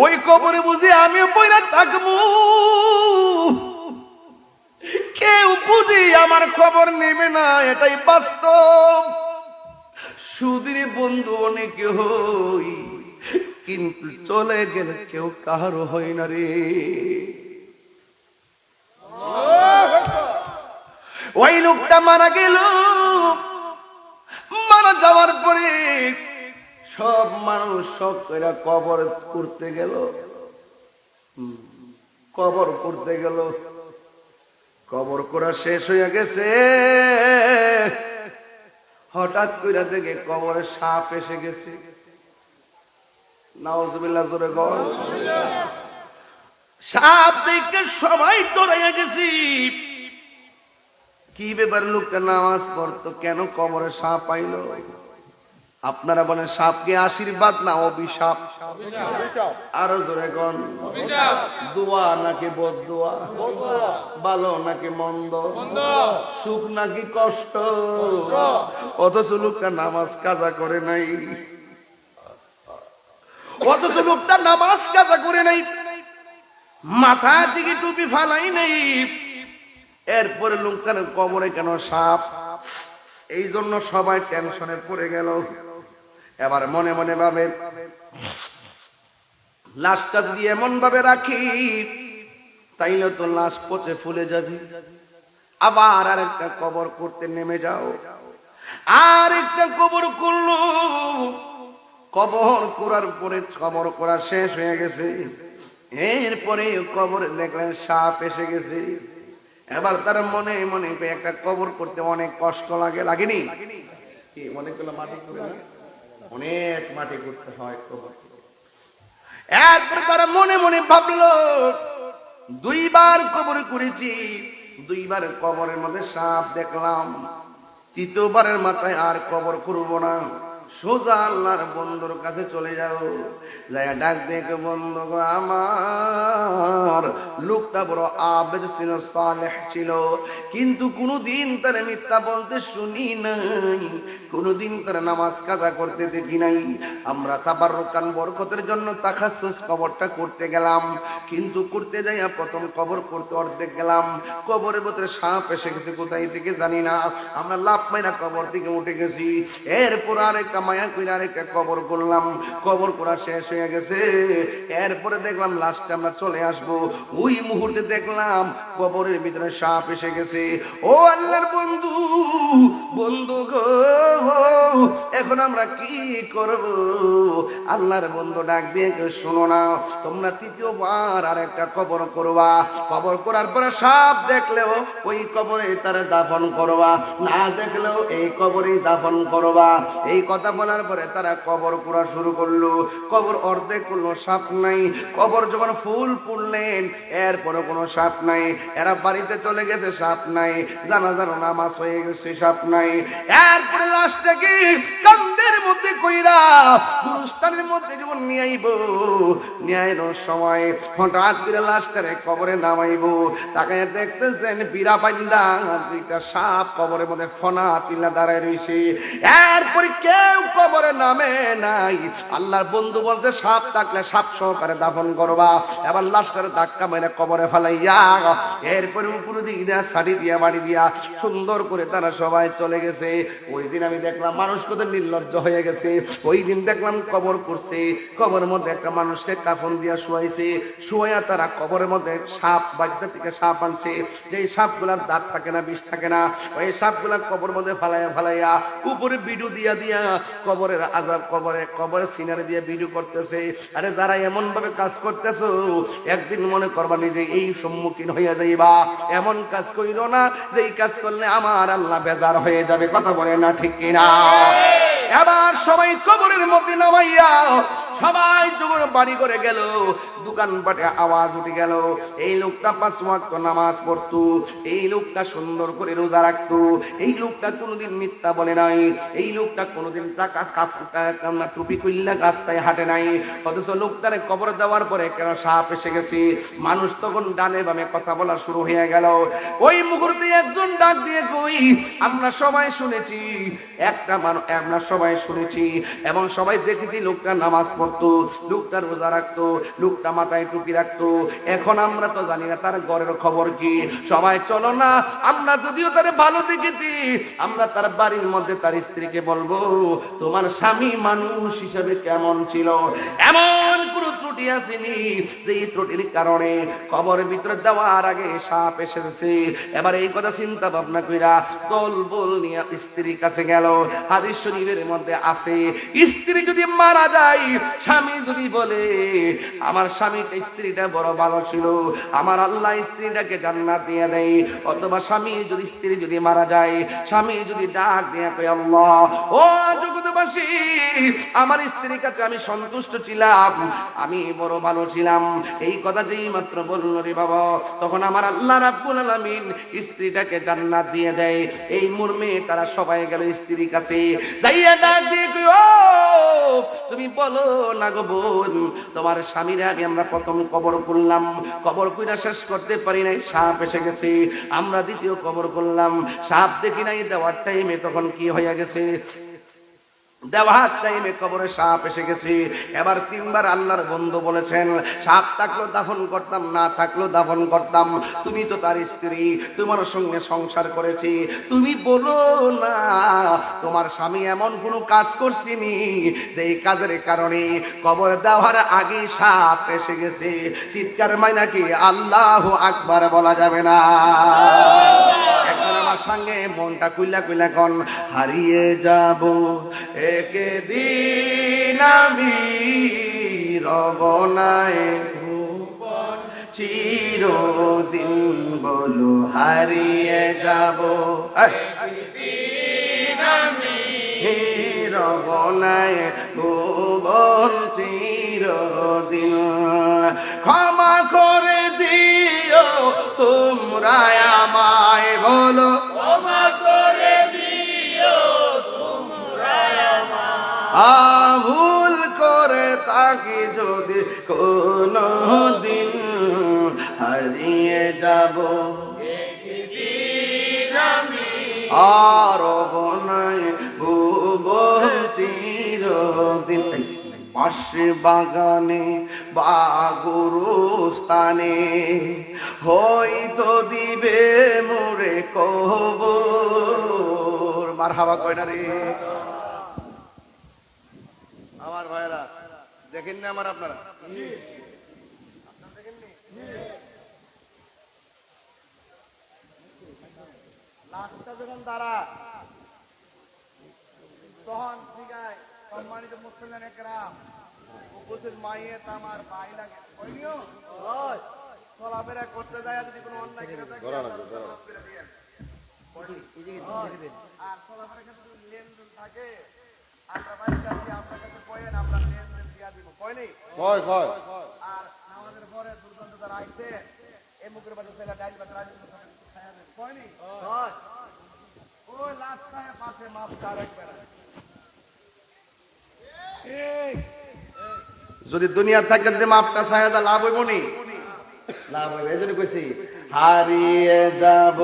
ওই কবরে বুঝি আমিও পয়রা থাকবো, কেউ বুঝি আমার খবর নেবে না, এটাই বাস্তব। সুদীর বন্ধু অনেক হই, কিন্তু চলে গেলে কেউ কারো হয় না রে। ওই লোকটা মারা গেল, মারা যাওয়ার পরে সব মানুষ সব করে কবর করতে গেল, কবর করতে গেল। কবর করা শেষ হয়ে গেছে, হঠাৎ কইরা দেখে কবরে সাপ এসে গেছে। নাউজুবিল্লাহ, জোরে বল। সাপ দেখে সবাই ডরাইয়া গেছি। কি ব্যাপার, লোকটা নামাজ পড়তো, কেন কবরে সাপ পাইলো? আপনারা বলেন সাপ কি আশীর্বাদ না অভিশাপ? আরো জোরে কোন, দোয়া নাকি বদদোয়া? ভালো নাকি মন্দ? সুখ নাকি কষ্ট? অথচ লোকটা নামাজ কাজা করে নাই, অথচ লোকটা নামাজ কাজা করে নাই, মাথা থেকে টুপি ফালাই নাই। এরপরে লোকটার কবরে কেন সাপ? এই জন্য সবাই টেনশনে পড়ে গেল। এবার মনে মনে ভাবে, লাশটা যদি এমন ভাবে রাখি তাইলে তো লাশ পচে ফুলে যাবে। আবার আরেকটা কবর করতে নেমে যাও। আর একটা কবর করলো। কবর করার পরে কবর করা শেষ হয়ে গেছে। এরপরে কবরে দেখলেন সাপ এসে গেছে। এবার তার মনে মনে একটা কবর করতে অনেক কষ্ট লাগে, লাগেনি? অনেকগুলো মাটি করে না, অনেক মাটি করতে হয় কবর। এরপরে তারা মনে মনে ভাবলো, দুইবার কবর করেছি, দুইবার কবরের মধ্যে সাপ দেখলাম, তৃতীয়বারের মাথায় আর কবর করব না, সোজা আল্লাহর বন্ধুর কাছে চলে যাও। যাই ডাক দেখে, বন্ধু গো আমার, লোকটা বড় আবেদ ছিল, সালেহ ছিল, কিন্তু কোনদিন তার মিথ্যা বলতে শুনি নাই, কোনদিন তার নামাজ কাজা করতে দেখি নাই। আমরা তাবাররুকান বরকতের জন্য তাখাসসুস কবরটা করতে গেলাম, কিন্তু করতে যাইয়া প্রথম কবর করতে অর্ধেক গেলাম, কবরের ভিতরে সাপ এসে গেছে, কোথায় থেকে জানি না, আমরা লাফ মাইরা কবর থেকে উঠে গেছি। এরপর আরেকটা মায়া কইরা আরেকটা কবর করলাম, কবর করা শেষ হয়ে গেছে। এরপরে দেখলাম লাস্টে আমরা চলে আসব, ওই মুহূর্তে দেখলাম কবরের ভিতরে সাপ এসে গেছে। ও আল্লাহর বন্ধু, বন্ধু গো, এখন আমরা কি করব? আল্লাহর বন্ধু ডাক দিয়ে, শোনো না, তোমরা তৃতীয়বার আর একটা কবর করবা, কবর করার পরে সাপ দেখলেও ওই কবরে তারা দাফন করবা, না দেখলেও এই কবরেই দাফন করবা। এই কথা বলার পরে তারা কবর করা শুরু করলো। কবর অর্ধেক কোনো সাপ নাই, কবর যখন ফুল পুড়লেন এরপরে কোনো সাপ নাই, এরা বাড়িতে চলে গেছে, সাপ নাই, জানাজার নামাজ হয়ে গেছে, সাপ নাই। এরপরে লাশটাকে কান্দের মধ্যে কইরা গুরুস্থানের মধ্যে যখন নিয়ে আইব, নিয়ে আইনোর সময় হঠাৎ করে লাশটারে কবরে নামাইব, তাকে দেখতেছেন বিরা পাইন্দা দুইটা সাপ কবরের মধ্যে ফনা তিলা দাঁড়ায় রয়েছে। এরপরে কেউ কবরে নামে নাই। আল্লাহর বন্ধু বলছে, সাপ থাকলে সাপ সহকারে দাফন করবা। এবার লাশটারে ধাক্কা মেরে কবরে ফেলাইয়া এরপরে উপর দিকে দিয়া ছাড়ি দিয়া বাড়ি দিয়া সুন্দর করে তারা সবাই চলে গেছে। ওই দিন আমি দেখলাম মানুষ কত নির্লজ্জ হয়ে গেছে। ওই দিন দেখলাম কবর করছে, কবরের মধ্যে একটা মানুষকে কাফন দিয়া শুয়াইছে, শুয়াইয়া তারা কবরের মধ্যে সাপ, বাগদা থেকে সাপ আনছে, যেই সাপগুলার দাঁত থাকে না, বিষ থাকে না, ওই সাপগুলা কবর মধ্যে ফালাইয়া ফালাইয়া উপরে বিডু দিয়া দিয়া কবরের আযাব, কবরের সিনারে দিয়ে বিডু করতেছে। আরে যারা এমন ভাবে কাজ করতেছো, একদিন মনে করবা নিজে এই সম্মুখীন হইয়া যাইবা। এমন কাজ কইরো না যে এই কাজ করলে আমার আল্লাহ বেজার হয়ে যাবে। কথা বলে না, ঠিক কিনা? এবার সবাই কবরের মধ্যে নামাইয়া সবাই যখন বাড়ি করে গেল, দোকানপাটে আওয়াজ উঠে গেল, এই লোকটা 5 ওয়াক্ত নামাজ পড়তো, এই লোকটা সুন্দর করে রোজা রাখতো, এই লোকটা কোনোদিন মিথ্যা বলে নাই, এই লোকটা কোনোদিন টাকা কাপড় টুপি কইলা রাস্তায় হাঁটে নাই, অথচ লোকটারে কবর দেওয়ার পরে কেন সাপ এসে গেছে। মানুষ তখন ডানে বামে কথা বলা শুরু হয়ে গেল। ওই মুহূর্তে একজন ডাক দিয়ে কই, আমরা সবাই শুনেছি, আমরা সবাই শুনেছি এবং সবাই দেখেছি লোকটা নামাজ পড়তো, লোকটা রোজা রাখতো, লোকটা মাথায় টুপি রাখতো। এখন আমরা তো জানি না তার ঘরের খবর কি। সবাই চলো না, আমরা যদিও তারে ভালো দেখেছি, আমরা তার বাড়ির মধ্যে তার স্ত্রীকে বলবো, তোমার স্বামী মানুষ হিসেবে কেমন ছিল, এমন কোনো ত্রুটি আসেনি যে এই ত্রুটির কারণে কবরের ভিতরে দেওয়ার আগে সাপ এসেছে। এবার এই কথা চিন্তা ভাবনা কইরা দলবল নিয়ে স্ত্রীর কাছে গেল। হাদিস শরীফের মধ্যে আছে, স্ত্রী যদি মারা যায় স্বামী যদি বলে আমার স্বামীটা স্ত্রীটা বড় ভালো ছিল, আমার আল্লাহ স্ত্রীটাকে জান্নাত দিয়ে দেয়। অথবা স্বামী যদি স্ত্রী যদি মারা যায়, স্বামী যদি ডাক দিয়ে কয় আল্লাহ ও জগৎবাসী, আমার স্ত্রীর কাছে আমি সন্তুষ্ট ছিলাম, আমি বড় ভালো ছিলাম, এই কথা যেই মাত্র বলল রে বাবা, তখন আমার আল্লাহ রাব্বুল আলামিন স্ত্রীটাকে জান্নাত দিয়ে দেয়। এই মর্মে তারা সবাই গেল স্ত্রীর কাছে, যাইয়া ডাক দিয়ে কই ও তুমি বলো না গো বোন, তোমার স্বামীরা আমরা প্রথম কবর করলাম, কবর কইরা শেষ করতে পারি নাই, সাপ এসে গেছে। আমরা দ্বিতীয় কবর করলাম, সাপ দেখি নাই, দেওয়ার টাইমে তখন কি হয়ে গেছে, দেওয়ার টাইমে কবরে সাপ এসে গেছে। এবার তিনবার আল্লাহর বন্ধু বলেছেন সাপ থাকলো দাফন করতাম, না থাকলো দাফন করতাম, তুমি তো তার স্ত্রী, তোমার সঙ্গে সংসার করেছি, তুমি বলো না তোমার স্বামী এমন কোনো কাজ করছিনি যে এই কাজের কারণে কবর দেওয়ার আগে সাপ এসে গেছে। চিৎকার মাইনা কি আল্লাহু আকবার বলা যাবে না? সঙ্গে মনটা কুইলা কুইলা কোন হারিয়ে যাব একদিন আমি রবনায় চিরদিন বলো হারিয়ে যাব একদিন আমি রবনায় ভুবন চিরদিন। ক্ষমা করে দিও তোমরা আমায়, বলো ক্ষমা করে দিও তোমরা আমায়, ভুল করে তাকে যদি কোনো দিন হারিয়ে যাব আর বনায় ভুবন চিরদিন। পাশে বাগানে বা গুরুস্থানে হয়তো দিবে মোরে কবর। মারহাবা কয় না রে আমার ভাইরা, দেখেন না আমার আপনারা লাশটা যখন দাঁড়া তখন ঠিক আছে সম্মানিত মুসলমান একরাম উপস্থিত মাইয়ে আমার ভাই লাগে চলাফেরা করতে যায়, যদি কোনো অন্যায় করে থাকে আর চলাফেরা ক্ষেত্রে যদি লেনদেন থাকে আমরা বাড়ির কাছে আপনার কাছে কয়েন আমরা লেনদেন দিয়া দিব, কয় নেই আর আমাদের পরে দুর্গন্ধ যারা আইছে এই মুখের বাজার ছেলে ডাইল বাজার রাজনীতি কয় নেই ওই রাস্তায় পাশে মাপ চার একবার। যদি দুনিয়া থাকে যদি মাপটা চাহিদা লাভ হইব নি? লাভ হইব। এই জন্য কইছি হারিয়ে যাব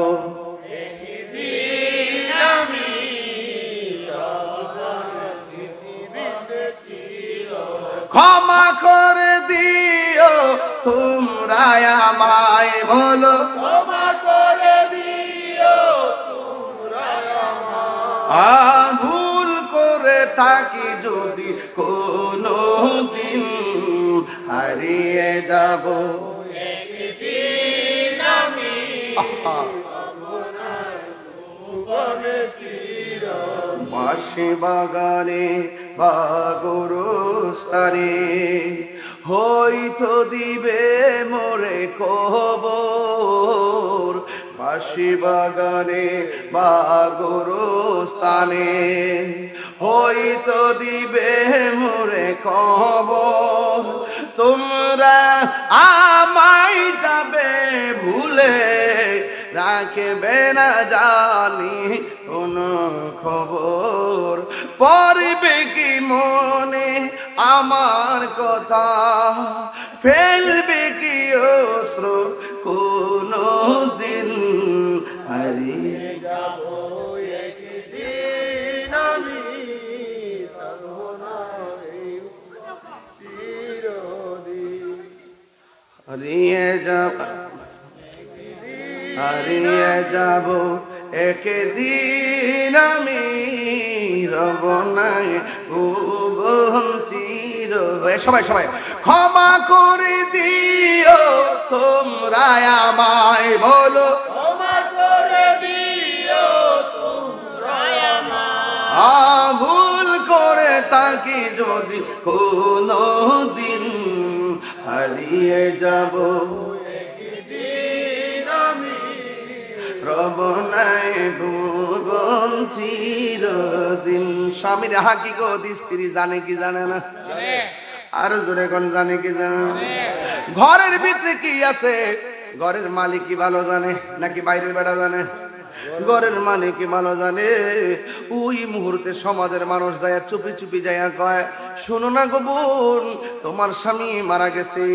ক্ষমা করে দিও তোমরা আমায়, বলো ক্ষমা করে দিও তোমরা আমায়, ভুল করে থাকি যদি কোনো দিন হারিয়ে যাব একদিন আমি বাঁশি বাগানে বা গুরুস্থানে হয়তো দিবে মোরে কবর। বাঁশি বাগানে বা গুরুস্থানে হয়তো দিবে মোরে কবর। তোমরা আমায় যাবে ভুলে রাখবে না জানি কোন খবর, পড়বে কি মনে আমার কথা, ফেলবে কি অস্ত্র কোনো দিন হারিয়ে যাব একদিন আমি চিরদিন হারিয়ে যাব হারিয়ে যাব একদিন আমি রবনায় ভুবন চির। সবাই সবাই ক্ষমা করে দিও তোমরা আমায়, বলো ক্ষমা করে দিও তোমরা আমায়, ভুল করে তাকে যদি কোনো দিন হারিয়ে যাব, রব নাই ভুবন চিরদিন। স্বামীর হাকিকত স্ত্রী জানে কি জানে না? আরো জোরে কোন জানে কি জানে না? ঘরের ভিতরে কি আছে ঘরের মালিক কি ভালো জানে নাকি বাইরের বেটা জানে? ঘরের মালিক কি ভালো জানে। ওই মুহূর্তে সমাজের মানুষ যায় চুপি চুপি যায় কয়, শোনো না গো বোন, তোমার স্বামী মারা গেছে।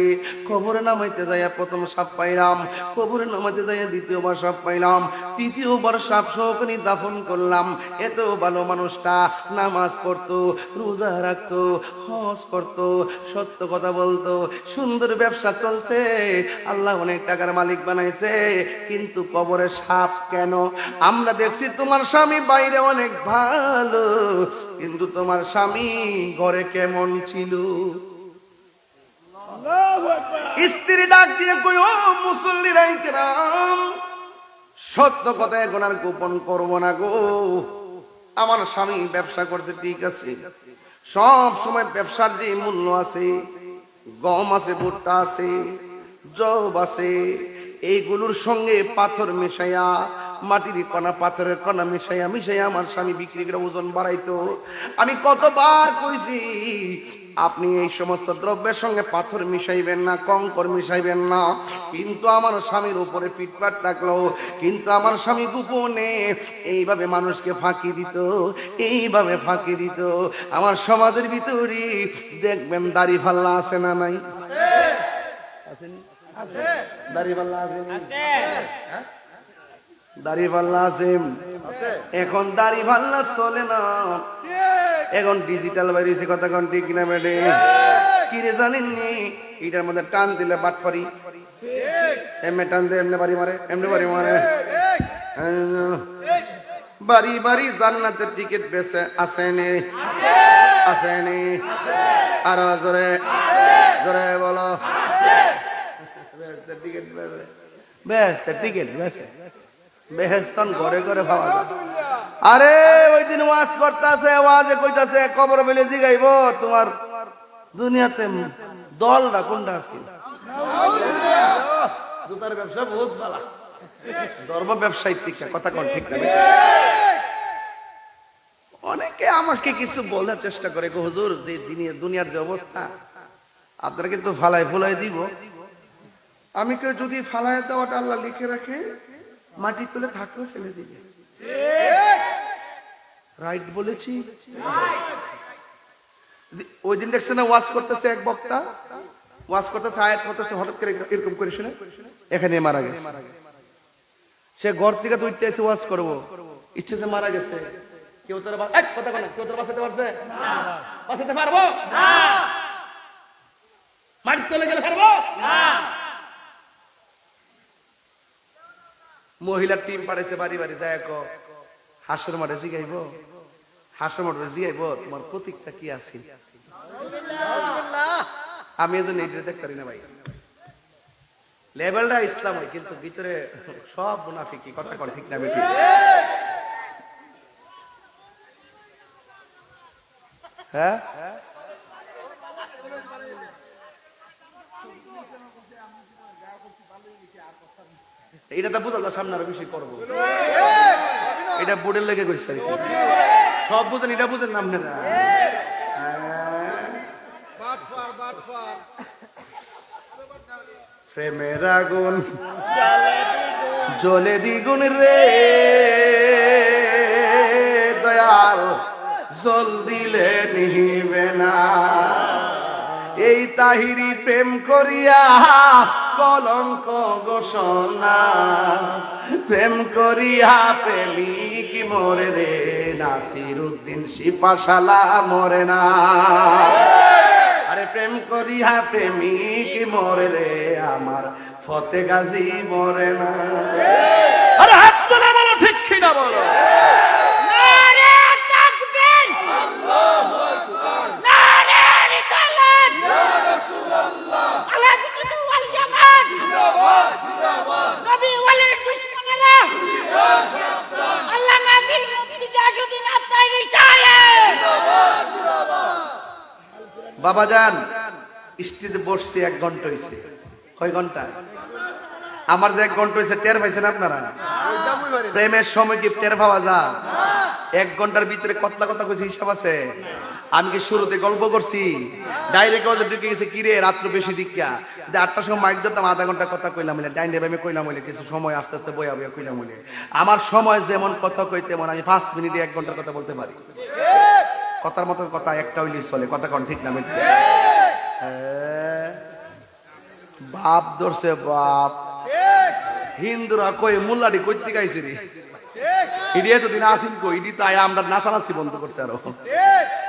কবরে নামাইতে যায় প্রথম সাপ পাইলাম, কবরে নামাইতে যায় দ্বিতীয়বার সাপ পাইলাম, তৃতীয়বার সাপ সহকারে দাফন করলাম। এত ভালো মানুষটা নামাজ পড়তো, রোজা রাখতো, হজ করতো, সত্য কথা বলতো, সুন্দর ব্যবসা চলছে, আল্লাহ অনেক টাকার মালিক বানাইছে, কিন্তু কবরে সাপ কেন? আমরা দেখছি তোমার স্বামী বাইরে অনেক ভালো, কিন্তু তোমার স্বামী ঘরে কেমন ছিল? স্ত্রী ডাক দিয়ে কই, ও মুসল্লিরা কিরাম, সত্য কথা এখন আর গোপন করব না গো। আমার স্বামী ব্যবসা করছে ঠিক আছে, সব সময় ব্যবসার যে মূল্য আছে, গম আছে, ভুট্টা আছে, জব আছে, এইগুলোর সঙ্গে পাথর মেশাইয়া, মাটির কণা পাথরের কণা মিশাইয়া মিশাইয়া আমার স্বামী বিক্রি করে ওজন বাড়াইতো। আমি কতবার কইছি আপনি এই সমস্ত দ্রব্যের সঙ্গে পাথর মিশাইবেন না, কঙ্কর মিশাইবেন না, কিন্তু আমার স্বামীর উপরে পিটপাট থাকলো। কিন্তু আমার স্বামী গোপনে এইভাবে মানুষকে ফাঁকি দিত, এইভাবে ফাঁকি দিত। আমার সমাজের ভিতরে দেখবেন দাড়ি ফাল্লা আছে না নাই? দাড়ি ফাল্লা আছে, দাড়ি পাল্লা আছে। এখন দাড়ি পাল্লা চলে না, এখন ডিজিটাল বাইরেছে, কথা কোন ঠিক না বেডে? কি রে জানেননি, এটার মধ্যে টান দিলে বাট পারি, এমনি টান দিয়ে এমনি বাড়ি মারে, এমনি বাড়ি মারে। বাড়ি বাড়ি জান্নাতের টিকিট বেছে আসেনি, আসেনি? আরো জোরে জোরে বলো, টিকিট বেশ, টিকিট বেছে বেহেস্তন ঘরে ঘরে পাওয়া যায়। আরে ওই দিন ওয়াজ করতেছে, ওয়াজে কইতাছে কবর বেলে জিগাইব তোমার দুনিয়াতে দলটা কোনটা আছে? জুতার ব্যবসা বহুত ভালো, ধর্ম ব্যবসায়িক টিকা, কথা কোন ঠিক না? অনেকে আমাকে কিছু বলার চেষ্টা করে, হুজুর যে দুনিয়ার যে অবস্থা, আপনারা কিন্তু ফালাই ফুলাই দিব। আমি কেউ যদি ফালাই দেওয়াটা আল্লাহ লিখে রাখে, মাটি তুলে থাকলেও ফেলে দিবে। রাইট বলেছি? ওই দিন দেখছে না ওয়াজ করতেছে এক বক্তা, ওয়াজ করতেছে, আয়াত করতেছে, হঠাৎ করে এরকম করে শুনে এখানে মারা গেছে। সে ঘর থেকে তো উঠতে এসে ওয়াজ করবো, ইচ্ছে যে মারা গেছে। কেউ তোর কথা বলে, কেউ তোর বাঁচাতে পারছে? বাঁচাতে পারবো না। মাটি চলে গেলে পারবো না। মহিলার টিম পাঠাইছে বাড়ি বাড়ি, যায় হাসর মাঠে জিগাইব, হাসর মাঠে জিগাইব তোমার প্রতীকটা কি আছে? আমি এজন্য এটা দেখতে পারি না ভাই। লেভেলটা ইসলাম হয়, কিন্তু ভিতরে সব মুনাফিকি, কথা কর ঠিক না বেঠিক? হ্যাঁ, এটা তো বুঝালো, সামনে আরো বেশি করবো, এটা বোর্ডের লেগে গেছে আর কি। সব বুঝেন, এটা বুঝেন না আপনারা? প্রেমের আগুন জ্বলে দ্বিগুণ রে দয়াল, জল দিলে নিহিবে না। এই তাহিরি প্রেম করিয়া কলঙ্ক ঘোষণা, প্রেম করিয়া প্রেমিক মরে রে, নাসির উদ্দিন সিপাশালা মরে না। আরে প্রেম করিয়া প্রেমিক মরে রে, আমার ফতে গাজী মরে না। আরে হাত তোলা বলো, ঠিক কিনা বলো? বাবা যান স্টেজে বসছি 1 ঘন্টা হয়েছে। কয় ঘন্টা? আমার যে 1 ঘন্টা হয়েছে টের পাইছেন আপনারা? প্রেমের সময় কি টের পাওয়া যায়? 1 ঘন্টার ভিতরে কতলা কথা কইছি হিসাব আছে? আমি কি শুরুতে গল্প করছি? ডাইরেক্ট ওদের ঢুকে গেছে কিরে রাত্র বেশি দিকা যে 8টার সময় মাইক দিতাম, আধা ঘন্টা কথা কইলাম বলে ডাইনে ভাবে কইলাম বলে কিছু সময় আস্তে আস্তে বইয়া বইয়া কইলাম বলে আমার সময় যেমন কথা কইতে মন আমি 5 মিনিটে 1 ঘন্টার কথা বলতে পারি। কথার মতন কথা একটা হইলে চলে, কথা কোন ঠিক না মিথ্যা? বাপ ধরছে বাপ। হিন্দুরা কই মুল্লাডি কইতে গাইছে রে ইডিয়ে তো দিন আসিন কই ইডি তাই আমরা নাচানাচি বন্ধ করছে আরো।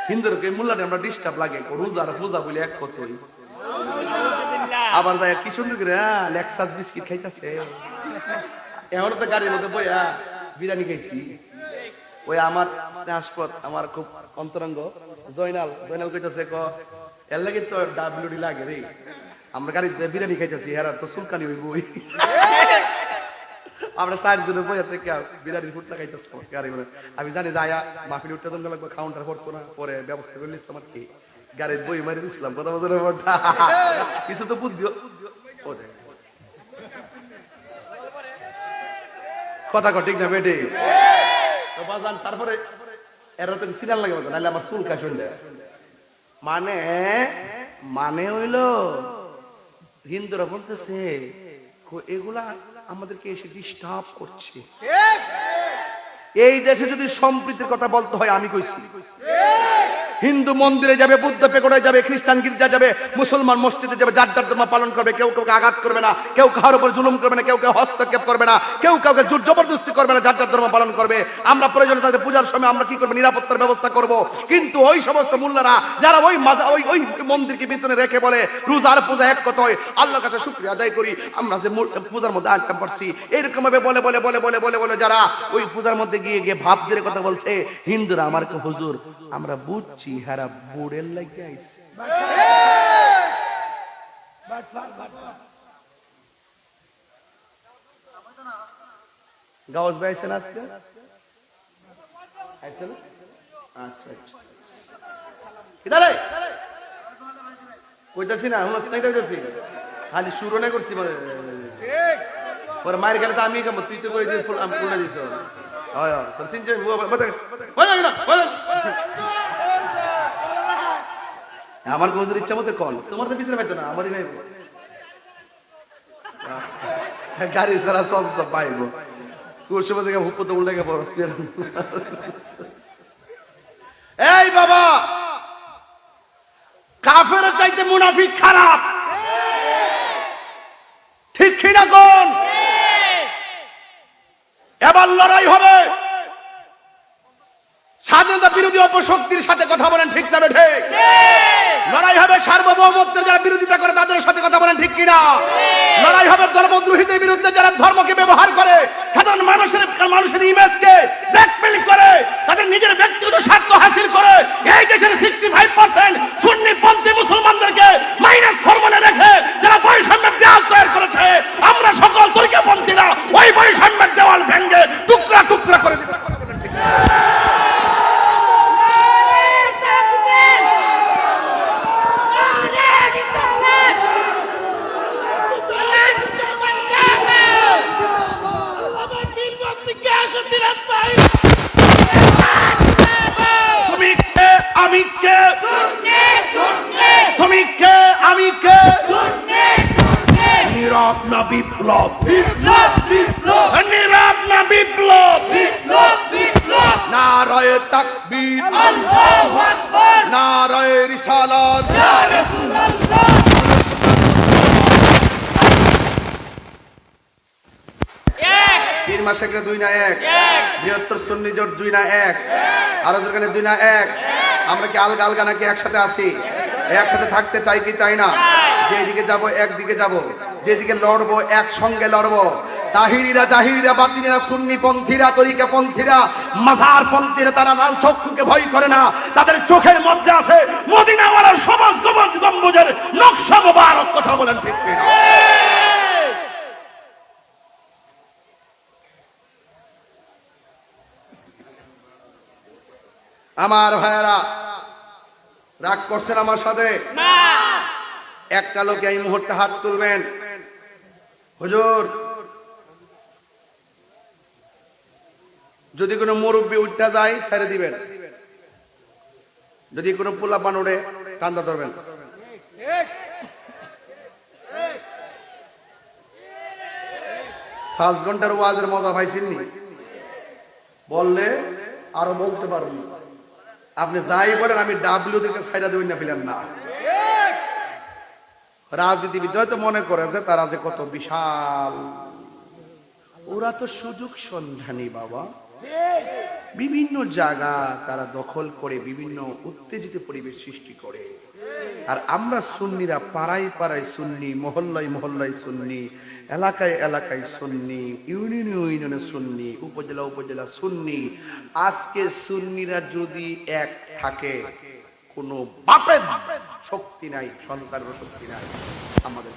হিন্দুরা কই মুল্লাডি আমরা ডিস্টার্ব লাগে রোজার পূজা বলে এক কতই আবার যায় কি সুন্দর করে লেক্সাস বিস্কিট খাইতাছে। এখন তো গাড়ির মধ্যে বইয়া বিরিয়ানি খাইছি। ওই আমার স্নেহাস্পদ আমার খুব অন্তরঙ্গ জয়নাল কইতাছে এর লাগে তো ডাব্লিউডি লাগে রে, আমরা গাড়িতে বিরিয়ানি খাইতেছি হেরা তো চুলকানি হইবই। আমরা 4 জনে বইয়া থেকে বিরিয়ানির ফুটলা খাইতেছি গাড়ি করে। আমি জানি যায়া মাহফিল উঠতে জন্য লাগবে, কাউন্টার পড়তো না, পরে ব্যবস্থা করে নিচ্ছি। আমার কি গাড়ির বই মারি দিচ্ছিলাম কথা বলতে কিছু তো বুদ্ধিও কথা ঠিক না বেটে বাজান। তারপরে এরা তো সিনাল লাগে নাহলে আমার চুল কাশ হইলে মানে মানে হইল হিন্দুরা বলতেছে এগুলা আমাদেরকে এসে ডিস্টার্ব করছে। এই দেশে যদি সম্প্রীতির কথা বলতে হয় আমি কইছি, হিন্দু মন্দিরে যাবে, বুদ্ধ পেগোডায় যাবে, খ্রিস্টান গির্জা যাবে, মুসলমান মসজিদে যাবে, যার যার ধর্ম পালন করবে, কেউ কাউকে আঘাত করবে না, কেউ কারোর উপর জুলুম করবে না, কেউ হস্তক্ষেপ করবে না, কেউ কাউকে জোর জবরদস্তি করবে না, যার যার ধর্ম পালন করবে। আমরা প্রয়োজনে তাদের পূজার সময় আমরা কি করবো, নিরাপত্তার ব্যবস্থা করব। কিন্তু ওই সমস্ত মুল্লারা যারা ওই মন্দিরকে পিছনে রেখে বলে রোজার পূজা এক কথায় আল্লাহর কাছে শুকরিয়া আদায় করি আমরা যে পূজার মধ্যে আটকাম পারছি, এরকম ভাবে বলে বলে বলে বলে বলে বলে যারা ওই পূজার মধ্যে গিয়ে গিয়ে ভাব দিয়ে কথা বলছে, হিন্দুরা আমার হুজুর আমরা বুঝছি হারা বুড়ের লাগে আইছে। গাওয়াজ ভাই আছেন আজকে? আইছেন? আচ্ছা আচ্ছা কিদারে কইতাছি না হুনস নাই কইতাছি খালি শুরু না করছি মানে ঠিক পরে মার গেলে তো আমি কেমন তুই তো কই দিস আমি কোনা দিছ হয় হয় তোর সিনজে মতে বল না বল আমার গোজের ইচ্ছা মতো কল তোমার তো পিছনে পাইতো না আমারই ভাইব গাড়ি সারা সব পাইব কোর্সে মধ্যে হুপ তো উল্টে গেল এই বাবা কাফের চাইতে মুনাফিক খারাপ ঠিক কিনা কোন এবার লড়াই হবে স্বাধীনতা বিরোধী অপশক্তির সাথে কথা বলেন ঠিক না বেঠে লড়াই হবে সার্বভৌমত্বের যারা বিরোধিতা করে তাদের সাথে কথা বলেন ঠিক কিনা লড়াই হবে ধর্মদ্রোহীদের বিরুদ্ধে যারা ধর্মকে ব্যবহার করে সাধারণ মানুষের ইমেজকে ব্ল্যাকমেইল করে তাদের নিজের ব্যক্তিগত স্বার্থ হাসিল করে এই দেশের 65% সুন্নি পন্থী মুসলমানদেরকে মাইনাস ফরমানে রেখে যারা বৈষম্যের দেওয়াল তৈরি করেছে আমরা সকল তরিকাপন্থীরা ওই বৈষম্যের দেওয়াল ভেঙে টুকরা টুকরা করে দিতে বলেন ঠিক না তুমি কে আমি কে নীরব না বিপ্লব বিপ্লব বিপ্লব নীরব না বিপ্লব বিপ্লব বিপ্লব নারায়ে তাকবীর আল্লাহু আকবার নারায়ে রিসালাত ইয়া রাসূলুল্লাহ এক পীর মাশাইখরা দুই না এক বৃহত্তর সুন্নি জোট দুই না এক আরো দরকারে দুই না এক আমরা কি আলগা আলগা নাকি একসাথে আছি একসাথে থাকতে চাই কি চাই না যেদিকে যাব একদিকে যাব যেদিকে লড়বো একসঙ্গে লড়বো তাহিরিরা জাহিরিরা বাতিনিরা সুন্নি পন্থীরা তরিকা পন্থীরা মাজার পন্থীরা তারা লাল চক্ষুকে ভয় করে না তাদের চোখের মধ্যে আছে মদিনাওয়ালা সমাজ গম্বুজের নকশা মোবারক কথা বলেন ঠিক কিনা আমার ভাইয়েরা রাগ করছেন আমার সাথে? একটা লোক এই মুহূর্তে হাত তুলবেন। হুজুর, যদি কোনো মুরব্বী উঠা যায় ছেড়ে দিবেন, যদি কোনো পোলাপান ওড়ে কান্দা ধরবেন। 5 ঘন্টার ওয়াজের মজা পাইছেননি? বললে আরো বলতে পারবেন। আপনি যাই বলেন, আমি ডাব্লিউ থেকে ছাইরা দেবেন না, ফেলেন না। রাজনীতিবিদ হয়তো মনে করে যে তারা যে কত বিশাল, ওরা তো সুযোগ সন্ধানী বাবা। বিভিন্ন জায়গা তারা দখল করে বিভিন্ন উত্তেজিত পরিবেশ সৃষ্টি করে। আর আমরা সুন্নিরা পাড়ায় পাড়ায় সুন্নি, মহল্লায় মহল্লায় সুন্নি, এলাকায় এলাকায় সুন্নি, ইউনিয়নে ইউনিয়নে সুন্নি, উপজেলা উপজেলা সুন্নি। আজকে সুন্নিরা যদি এক থাকে, কোনো বাপের শক্তি নাই, সন্তানের শক্তি নাই আমাদের।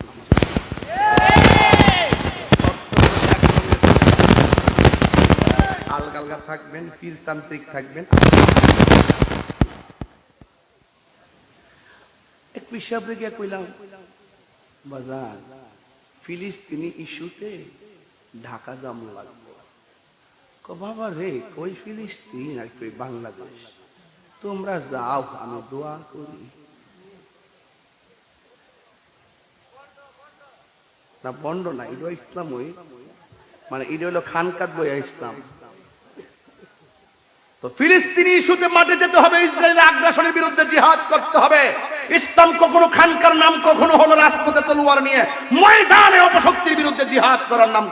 আলগা আলগা থাকবেন, পীরতান্ত্রিক থাকবেন। এক পিসাবরে গিয়ে কইলাম, বাজার ফিলিস্তিনি ইস্যুতে ঢাকা জাম লাগবে। বাবা রে, কই ফিলিস্তিন আর কই বাংলাদেশ, তোমরা যাও, আমি দোয়া করি। না বন্ড না, এটা ইসলাম, ওই মানে এটা হলো খানকাত বইয়া ইসলাম। তো ফিলিস্তিনি ইস্যুতে মাঠে যেতে হবে, ইসরায়েলের আগ্রাসনের বিরুদ্ধে জিহাদ করতে হবে। ইসলাম কখনো খানকার নাম, কখনো হলো রাজপথে তলোয়ার নিয়ে ময়দানে অপশক্তির বিরুদ্ধে জিহাদ করার নাম।